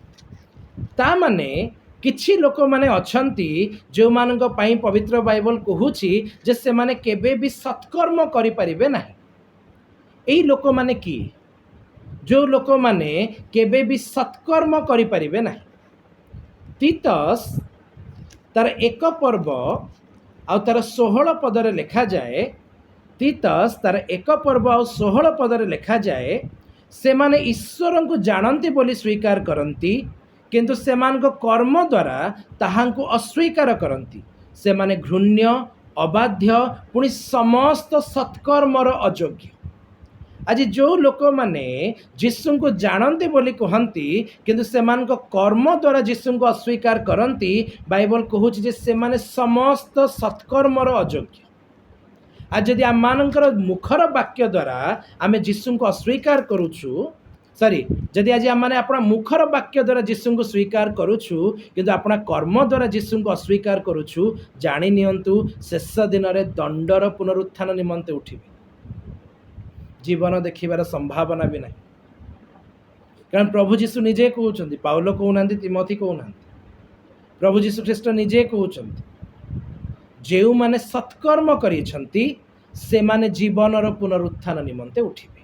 ता माने किछि लोक माने अछंती जो मानक पई पवित्र बाइबल कहूछि जे से माने केबे भी सत्कर्म करि परिबे नाही। एई लोक माने की जो लोक माने केबे भी सत्कर्म करि परिबे नाही। तीतस तार 1 पर्व आ तार 16 पदरे लिखा जाए तीतस तार 1 पर्व आ 16 पदरे लिखा जाए से माने ईश्वर को जानती बोली स्वीकार करती किंतु सेमान कर्म द्वारा ताहांको अस्वीकार करती से माने घृण्य अबाध्य पुणी समस्त सत्कर्मर अयोग्य। आज जो लोक माने जीशु को जानते बोली कहती किंतु सेमान कर्म द्वारा जीशु को अस्वीकार करती बाइबल कहूँ से माने समस्त सत्कर्मर अयोग्य। आज जदि आम मानकर मुखर वाक्य द्वारा आम जीशु को अस्वीकार करुचु सॉरी जदि आज आम मैंने अपना मुखर वाक्य द्वारा जीशु को स्वीकार करुचु किंतु अपना कर्म द्वारा जीशु को अस्वीकार करुचु जानी नियंतु शेष दिन में दंडर पुनरुत्थान निमंते उठिबे जीवन देखिबार संभावना भी नहीं। कारण प्रभु जीशु निजे कहउछंती पाउलो कहउनांती तिमोथी कहउनांती प्रभु जीशु ख्रीष्ट निजे कहउछंती जेउ माने सत्कर्म करिछंती से माने जीवनर पुनरुत्थान निमंते उठिबे।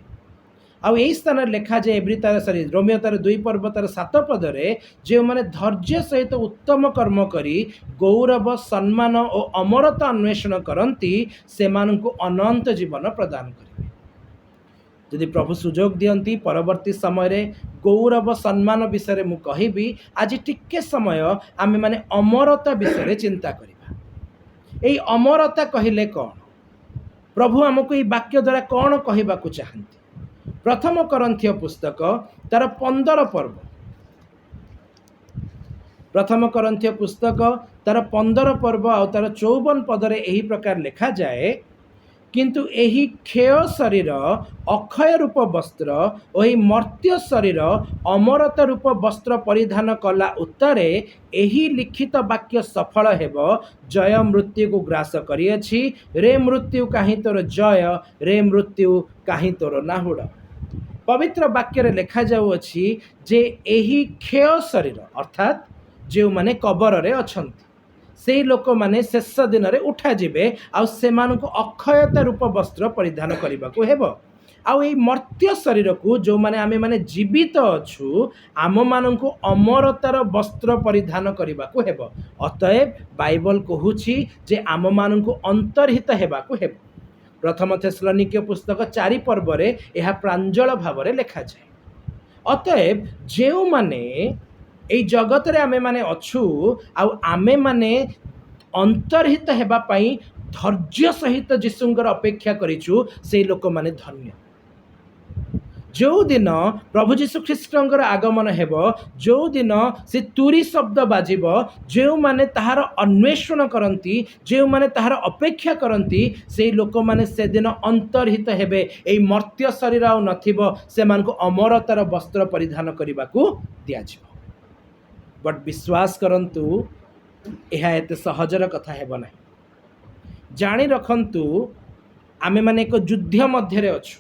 आउ यही स्थान लिखा जाए एब्री तार सॉरी रोमियो तार 2 पर्व तार 7 पदरे जो माने धैर्य सहित उत्तम कर्म करी गौरव सम्मान और अमरता अन्वेषण करती से मानकु अनंत जीवन प्रदान करेंगे। यदि प्रभु सुजोग दियंती परवर्ती समय गौरव सम्मान विषय मु कहिबी आज टिके समय आमे माने अमरता विषय चिंता करिबा। एई अमरता कहिले कौन प्रभु हमको ये वाक्य द्वारा कौन कहबाकू चाहती। प्रथम करंथीय पुस्तक तार 15 पर्व प्रथम करंथीय पुस्तक तार 15 पर्व आ तार 54 पदरे यही प्रकार लिखा जाए किंतु एही क्षय शरीर अक्षय रूप वस्त्र और मर्त्य शरीर अमरता रूप वस्त्र परिधान कला उत्तरे एही लिखित वाक्य सफल हेब जय मृत्यु को ग्रास करियछि रे मृत्यु काहि तोर जय रे मृत्यु काहि तोर नाहुड़। पवित्र वाक्य रे लिखा जाउछि जे एही क्षय शरीर अर्थात जो माने कबर रे अछंती से लोक माने शेष दिन में उठा जिबे आ सेमानकु अक्षयता रूप वस्त्र परिधान करबाकू हेबो। आउ ए मर्त्य शरीर को जो माने आमे माने जीवित अछु आम मानकु अमरतार वस्त्र परिधान करबाकू हेबो। अतएव बाइबल कहूछि जे आम मानकु अंतर्हित हेबाकू हेबो। प्रथम थेसलोनिके पुस्तक 4 पर्व रे यह प्रांजल भाव रे लिखा जाए। अतएव जेउ माने এই জগତରେ ଆମେମାନେ ଅଛୁ ଆଉ ଆମେମାନେ ଅନ୍ତର୍ହିତ ହେବା ପାଇଁ ଧୈର୍ଯ୍ୟ ସହିତ ଯୀଶୁଙ୍କର ଅପେକ୍ଷା କରିଛୁ ସେଇ ଲୋକମାନେ ଧନ୍ୟ। ଯେଉଁ ଦିନ ପ୍ରଭୁ ଯୀଶୁ ଖ୍ରୀଷ୍ଟଙ୍କର ଆଗମନ ହେବ ଯେଉଁ ଦିନ ସେ ତୁରୀ ଶବ୍ଦ ବାଜିବ ଯେଉଁମାନେ ତାହାର ଅନ୍ୱେଷଣ କରନ୍ତି ଯେଉଁମାନେ ତାହାର ଅପେକ୍ଷା କରନ୍ତି ସେଇ ଲୋକମାନେ ସେଦିନ ଅନ୍ତର୍ହିତ ହେବେ। ଏଇ ମର୍ତ୍ତ୍ୟ ଶରୀର ଆଉ ନଥିବ ସେମାନଙ୍କୁ ଅମରତାର ବସ୍ତ୍ର ପରିଧାନ କରିବାକୁ ଦିଆଯିବ। बट विश्वास करंतु यह एते सहजर कथा हेब ना। जानी रखंतु आमे माने एक युद्ध मध्य अच्छु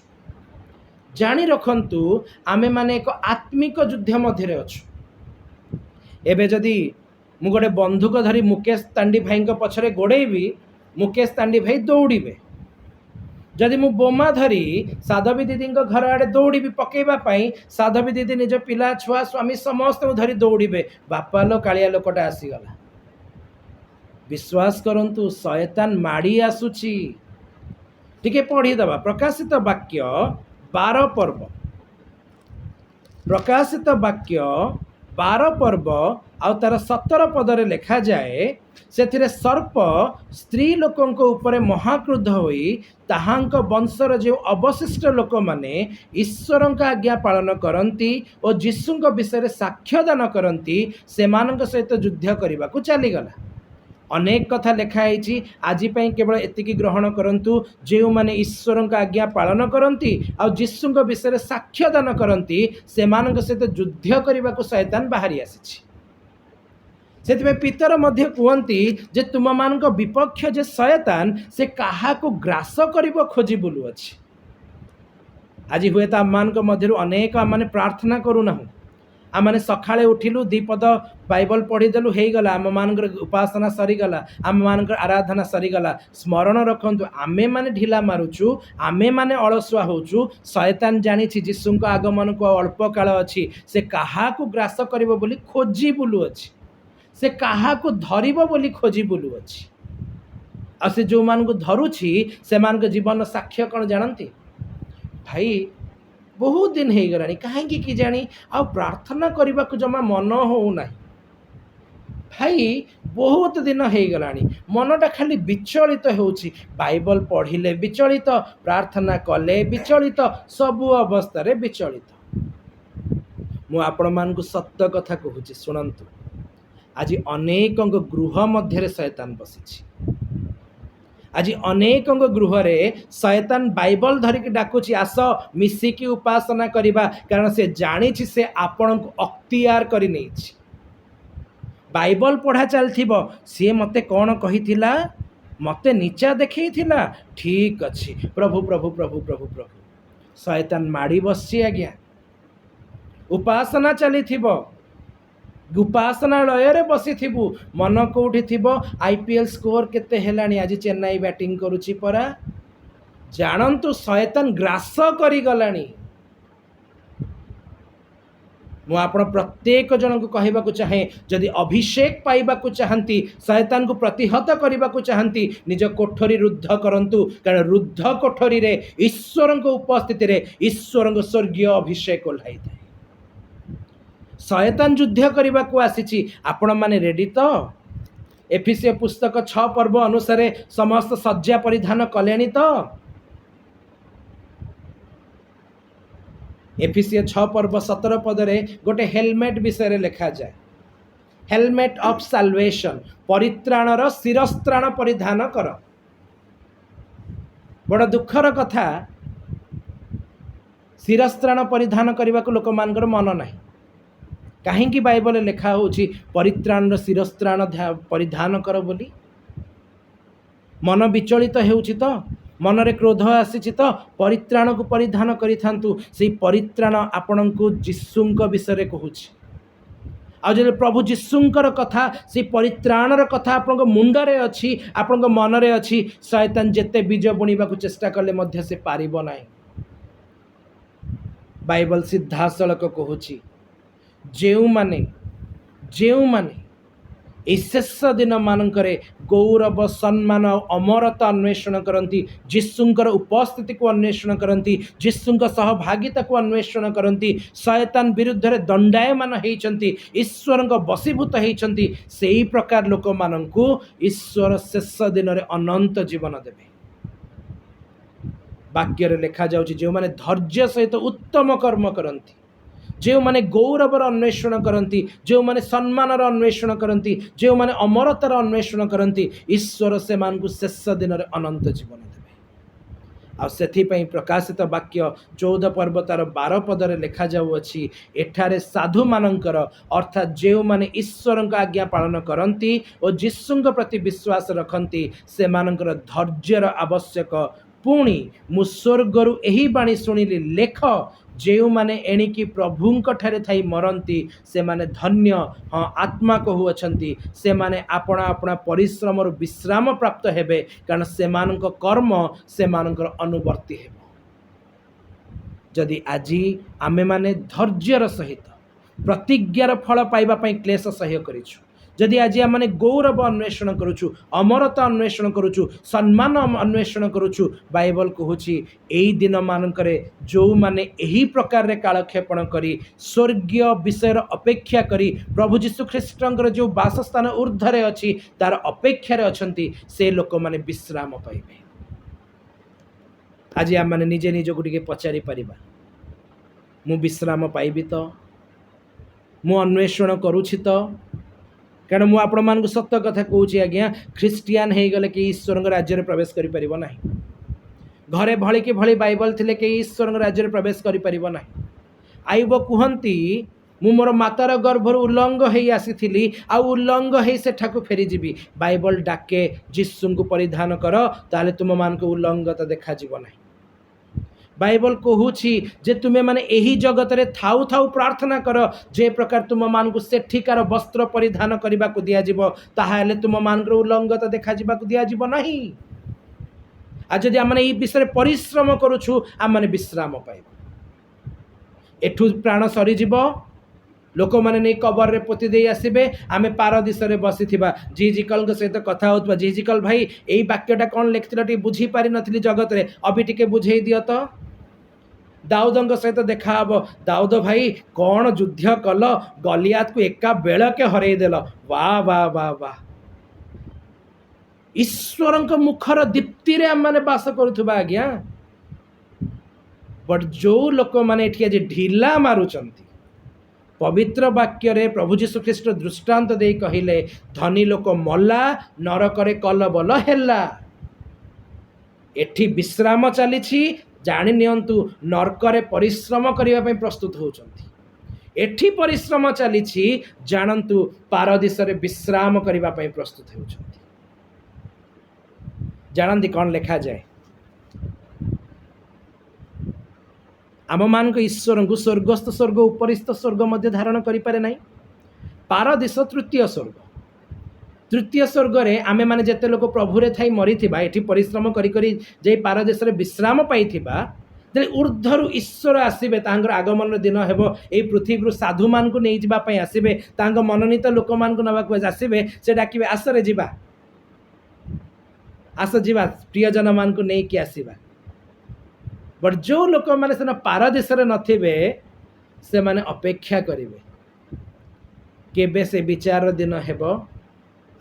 जानी रखंतु आमे माने एक आत्मिक युद्ध मध्य अच्छु एबे जदि मु गोटे बंधुक धरी मुकेश तांडी भाई पछरे गोड़ेबी मुकेश तांडी भाई दौड़े जदि मु बोमा धरी साधवी दीदी घर आड़े दौड़ी पकेबा पाई साधवी दीदी निज पिला छुआ स्वामी समस्त धरी दौड़े बापा लो कालिया लोकटा आसीगला विश्वास करंतु शयतान माड़ी आसुची टिके पढ़ी दबा प्रकाशित वाक्य 12 पर्व प्रकाशित वाक्य 12 पर्व आउ तार 17 पदरे लिखा जाए से सर्प स्त्री लोकों उपरे महाक्रुद्ध होई ताहांक वंशर जो अवशिष्ट लोक माने ईश्वर आज्ञा पालन करती और जीशुंक विषय साक्ष्यदान करती से सहित युद्ध करने को चलीगला अनेक कथा लिखाई आज केवल एतिकी ग्रहण करंतु जो माने ईश्वर आज्ञा पालन करती और जीशुंक विषय साक्ष्यदान करती से सहित युद्ध करने को शैतान बाहरी आसी से पितर मध्य कहती जे तुम मान विपक्ष जे शयतान से कहा को ग्रास कर खोजी बुलू अच्छी आज हुए तो आम मान मध्य अनेक आम मैंने प्रार्थना करूना आम मैंने सकाळे उठिलु दीपद बाइबल पढ़ीदेलु हो गला आम मान उपासना सरीगला आम मान आराधना सरीगला स्मरण रखंतु आमे माने ढिला मारुचु आमे माने अलसुआ होचु शयतान जानी जीशु आगमन को अल्प काल अच्छी से कहा को ग्रास करिवो बोली खोजी बुलू अच्छी से कहा को धरिबो बोली खोजी बुलू अच्छी आ से जो मान को धरुछि से मान को जीवन साक्ष्य कौन जानती भाई बहुत दिन हो गलानी कहीं कि जानी आ प्रार्थना करने को जमा मन होना भाई बहुत दिन हो गलानी मनटा खाली विचलित होउछि बाइबल पढ़िले विचलित प्रार्थना कले विचलित सबु अवस्था रे विचलित मु आपण मान को सत्य कथा कहूँ शुणु आज अनेक गृह मध्य शैतान बसी आज अनेक गृह रे शैतान बाइबल धरिक डाकुची आस मिसिकी उपासना करिबा कारण से जानी से आपण को अख्तियार करि नेछि बाइबल पढ़ा चलथिबो सी मते कौन कहिथिला मते नीचा देखैथिला ठीक अच्छी प्रभु प्रभु प्रभु प्रभु प्रभु शैतान माड़ी बसछि आज्ञा उपासना चलीथिबो उपासना लय बसी थिबु मन कौटी थिबो आईपीएल स्कोर केते हेलानी आज चेन्नई बैटिंग करुची परा जानंतु शैतान ग्रास करी गलानी मु आपण प्रत्येक जन को कहबा को चाहे जदि अभिषेक पाइबा को चाहती शैतान को प्रतिहत करने को चाहती निज कोठरी रुद्ध करंतु कारण रुद्ध कोठरी रे ईश्वर उपस्थिति रे ईश्वर स्वर्गीय अभिषेक ओह्लाई थाए शयतान युद्ध करने को आसी आपण माने रेडी तो एफिसियो पुस्तक 6 पर्व अनुसार समस्त सज्जा परिधान कलेनी तो एफिसियो 6 पर्व 17 पदरे गोटे हेलमेट विषय लिखा जाए हेलमेट ऑफ साल्वेशन परित्राणर शिरस्त्राण परिधान कर बड़ दुखर कथा शिरस्त्राण परिधान करने को लोक मानकर मन नहीं कहीं बाइबल लिखा होची परित्राण शिरस्त्राण परिधान कर बोली मन विचलित होउची तो मन रे क्रोध आसी तो परित्राण को परिधान करिथांतु से परित्राण आपण को जीशुंक विषय कहूची आ जो प्रभु जीशुंकर कथा से परित्राणर कथा आपण मुंडरे अच्छी आपण मनरे अच्छी शैतान जेते बीज बुणीबा को चेष्टा कले मध्य से पारिबो नाही बाइबल सिद्धासलक कहूची जेउ माने शेष दिन मानकरे गौरव सम्मान अमरता अन्वेषण करती जीशुंकर उपस्थिति को अन्वेषण करती जीशुंक सहभागिता को अन्वेषण करती शयतान विरुद्ध रे दंडायमान होती ईश्वर बसीभूत होती से प्रकार लोक मानू ईश्वर शेष दिन रे अनंत जीवन देवे वाक्य लिखा जाउछि जो माने धैर्य सहित उत्तम कर्म करती जो माने गौरवर अन्वेषण करती जो माने सम्मानर अन्वेषण करती जो माने अमरतार अन्वेषण करती ईश्वर से मानकु शेष दिन रे अनंत जीवन देवे आ सेथिपई प्रकाशित वाक्य 14 पर्व तार 12 पदरे लिखा जाउछि एठारे साधु मानकर अर्थात जो माने ईश्वर आज्ञा पालन करती और जीशुंक प्रति विश्वास रखती से मानकर धैर्यर आवश्यक पुणी मु स्वर्गरु एही बाणी शुणिली लेख जो माने एणिकी प्रभुंक ठारे थाई मरंती से माने धन्य। हाँ आत्मा कहूअछंती से माने आपणा आपणा परिश्रम विश्राम प्राप्त हेबे कारण से मानक कर्म से मानकर अनुवर्ती हेबो। जदि आजी आमे माने धैर्यर सहित प्रतिज्ञार फल पाइबा पई क्लेश सह्य करिछु, जदि आज आम गौरव अन्वेषण करुचु, अमरता अन्वेषण करुचु, सम्मान अन्वेषण करुचु, बाइबल कहूची एई दिन मानकरे जो माने एही प्रकार रे कालक्षेपण करी स्वर्गीय विषय अपेक्षा करी प्रभु जीशु ख्रीष्टंकर जो वासस्थान ऊर्ध्वरे अछि तार अपेक्षा रे अछंती से लोक माने विश्राम पाइबे। आज आम माने निजे निजको टिके पचारि परिबा, मु विश्राम पाइबी तो, मु अन्वेषण करुछि तो, कारण मु आपण मानक सत्य कथा कहूँ आज्ञा ख्रीस्टियान हो गले कि ईश्वर राज्य में प्रवेश करि परिबो नाही। घरे भली कि भली बाइबल थिले कि ईश्वर राज्य में प्रवेश करि परिबो नाही। आयुब कहती मु मोर मातार गर्भर उल्लंघ हो आसी आ उल्लंघ हो सेठाकु फेरी जीवी। बाइबल डाके जीशु को परिधान कर ताले तुम मानक उल्लंघता देखा जीव नाही। बाइबल कहूची जे तुम्हें माने यही जगत रे थाउ थाउ प्रार्थना कर जे प्रकार तुम मान को सेठिकार वस्त्र परिधान करने को दिज्व ताहले तुम मान उल्लंघता देखा दिज्व नहीं। आज जदि आम ये विषय परिश्रम करुछु आम माने विश्राम पाइब। एठू प्राण सरीजीव, लोक मैंने नहीं कबर रे पोती दे आसबे, आम पारदीश रे बसी झिझिकल सहित कथा होता झिझिकल भाई यही वाक्यटा कौन लिखि बुझी पारि नथिली जगत रे अभी टिके बुझे दियो तो। दाऊद सहित देखा हब, दाऊद भाई कौन युद्ध कल, गलियात को एका बेलके हरई देल। वाह वाह वाह वाह, ईश्वर मुखर दीप्ति रे आम माने बास करुथुबा आज्ञा। बट जो लोक माने एठी आज ढिला मारुचंती पवित्र वाक्य रे प्रभु जीशु ख्रीष्ट दृष्टांत दे कहिले धनी लोक मल्ला नरकरे कलबल हेला। एठी विश्राम चली जानी नियंतु, नरकरे परिश्रम करने ପାଇଁ प्रस्तुत होउचंती। एठी परिश्रम चली जानतु, पारदीश रे विश्राम करने ପାଇଁ प्रस्तुत होउचंती। जानती कौन लिखा जाए, आम मान ईश्वर को स्वर्गस्थ स्वर्ग उपरिस्थ स्वर्ग मध्य धारण करि पारे नाही। पारदीश तृतीय स्वर्ग, तृतीय स्वर्ग रे आमे माने जेते लोक प्रभु रे थाई मरिथिबा एठी परिश्रम करी करी जे पारदेश रे विश्राम पाइथिबा जे ऊर्ध्वरु ईश्वर आसीबे, तांगर आगमन दिन हेबो। एई पृथ्वी रु साधु मान को नै जिबा पई आसीबे, तांग मनोनीत लोक मान को नबा को आसीबे, से डाकिबे आसरे जिबा, आस जिबा प्रियजन मान को नै कि आसीबा। बट जो लोक माने सेना पारदेश रे नथिबे से माने अपेक्षा करिवे केबे से विचार दिन हेबो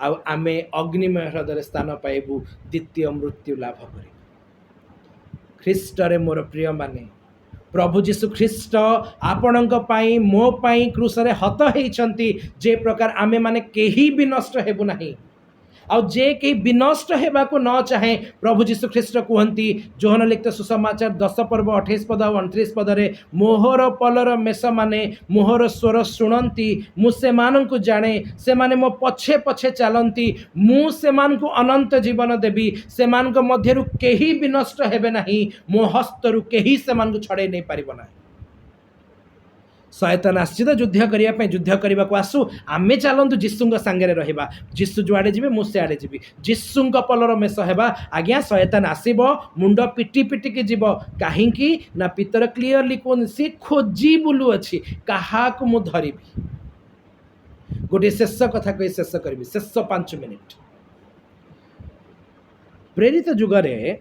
आमे अग्निमय हृदय स्थान पाइबू, द्वितीय मृत्यु लाभ कर। ख्रीष्ट रे मोर प्रिय माने प्रभु जीशु ख्रीष्ट आपणक पाई मो पाई क्रूस रे हत हेइछंती, जे प्रकार आमे माने केही भी नष्ट हेबु नाही। आउ जे कहीं विनष्ट होगा न चाहे प्रभु जीशु ख्रीष्ट कहती जोहन लिखित सुसमाचार 10 पर्व 28 पद और 29 पदरे मोहर पलर मेष माने मोहर स्वर शुणती, मु से मानकु जाने, से माने मो पछे पछे चलती, मु से मानकु अनंत जीवन देवी, से मानक मध्यरु केही विनष्ट हेबे नाही, मो हस्तरु केही से मानकु छड़े नहीं पारिबो नाही। शयतान आश्चित युद्ध करने युद्ध करने को आसू, आमे चलतु जीशुंग सांगे रहिबा, जीशु जुआड़े जीवे मु सियाड़े जीवी, जीशुंग पलर मेष हेबा। आज्ञा शयतान आसीबो मुंड पिटी पिटी के जीव, काहींकी ना पितर क्लियरली कोन सी खोजी बुलु अछि काहाकु मु धरिबी। गोटे शेष कथा कही शेष करी, शेष 5 मिनिट। प्रेरित जुगरे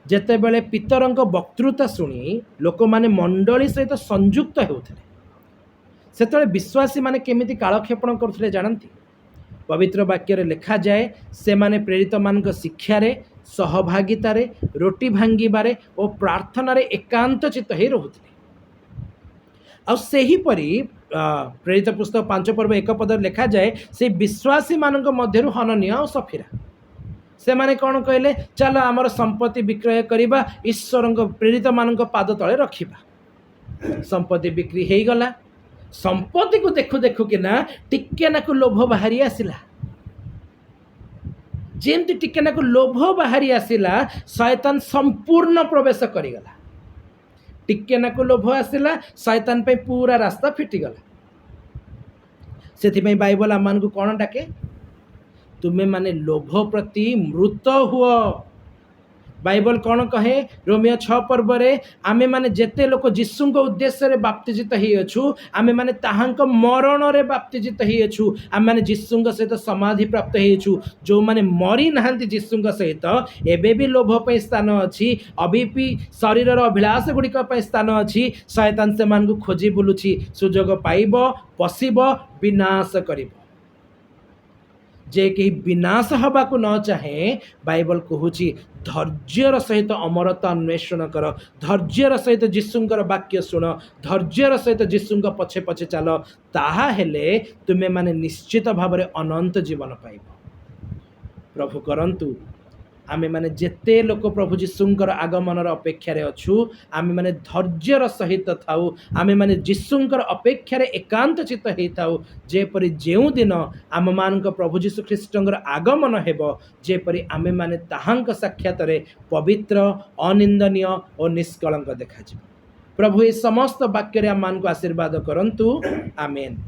जेते बेले पितरंक वक्तृता शुणी लोक माने मंडली सहित संयुक्त होते, सेतले विश्वासी माने केमिति कालक्षेपण करथले जानती। पवित्र वाक्य रे लिखा जाए, से माने प्रेरित मानक शिक्षा रे, सहभागिता रे, रोटी भांगीबारे और प्रार्थना रे एकांत चित्त हे रहुथले। आ सेही परी प्रेरित पुस्तक 5 पर्व 1 पद लिखा जाए, से विश्वासी मानक मध्यरु हननिया और सफीरा से माने कौन कहले, चल आमर संपत्ति विक्रय करिबा, ईश्वर प्रेरित मानक पाद तले रखिबा। संपत्ति बिक्री हो गला। संपत्ति को देखु देखु कि ना टिके नाकु लोभ बाहरी आसिला। जेमती टिके नाकु लोभ बाहरी आसिला शैतान संपूर्ण प्रवेश करिगला टिके नाकु लोभ आसिला शैतान पे पूरा रास्ता फिटिगला से बाइबल आम मानकु कौन डाके तुमे माने लोभ प्रति मृत हुआ बाइबल कौन कहे रोमियो 6 पर्व रे आमे माने जेते लोक जीसु उद्देश्य रे बाप्तिजित ही अछु आमे माने ताहांक मरण रे बाप्तिजित ही अछु आमे माने जीसु सहित समाधि प्राप्त ही अछु जो माने मरी नाहंती जीसु सहित एबे भी लोभ पे स्थान अछि अभिपी शरीर रो अभिलाष गुडिक पे स्थान अछि शैतान से मान को खोजी बुलुछि सुजोग पाइबो पसिबो विनाश करिबो जे कहीं विनाश हवा को न चाहे बाइबल कहूची धैर्यर सहित अमरता अन्वेषण कर धैर्यर सहित जीशुंकर वाक्य शुण धैर्यर सहित जीशुंक पछे पछे चल ताहा हेले तुमे माने निश्चित भाव में अनंत जीवन पाइब प्रभु करंतु आमे माने जेते लोक प्रभु जीशुंकर आगमन अपेक्षा अच्छु आमे माने धैर्यर सहित थाउ आमे माने जीशुंकर अपेक्षा एकांत चित्त हे थाउ जेपरि जेउ दिन आम मानक प्रभु जीशु ख्रीष्टंकर आगमन हेबो जेपरि आमे माने ताहांक साक्षात रे पवित्र अनिंदनीय और निष्कलंक देखा प्रभु ये समस्त वाक्य आम मान को आशीर्वाद करंतु आमेन।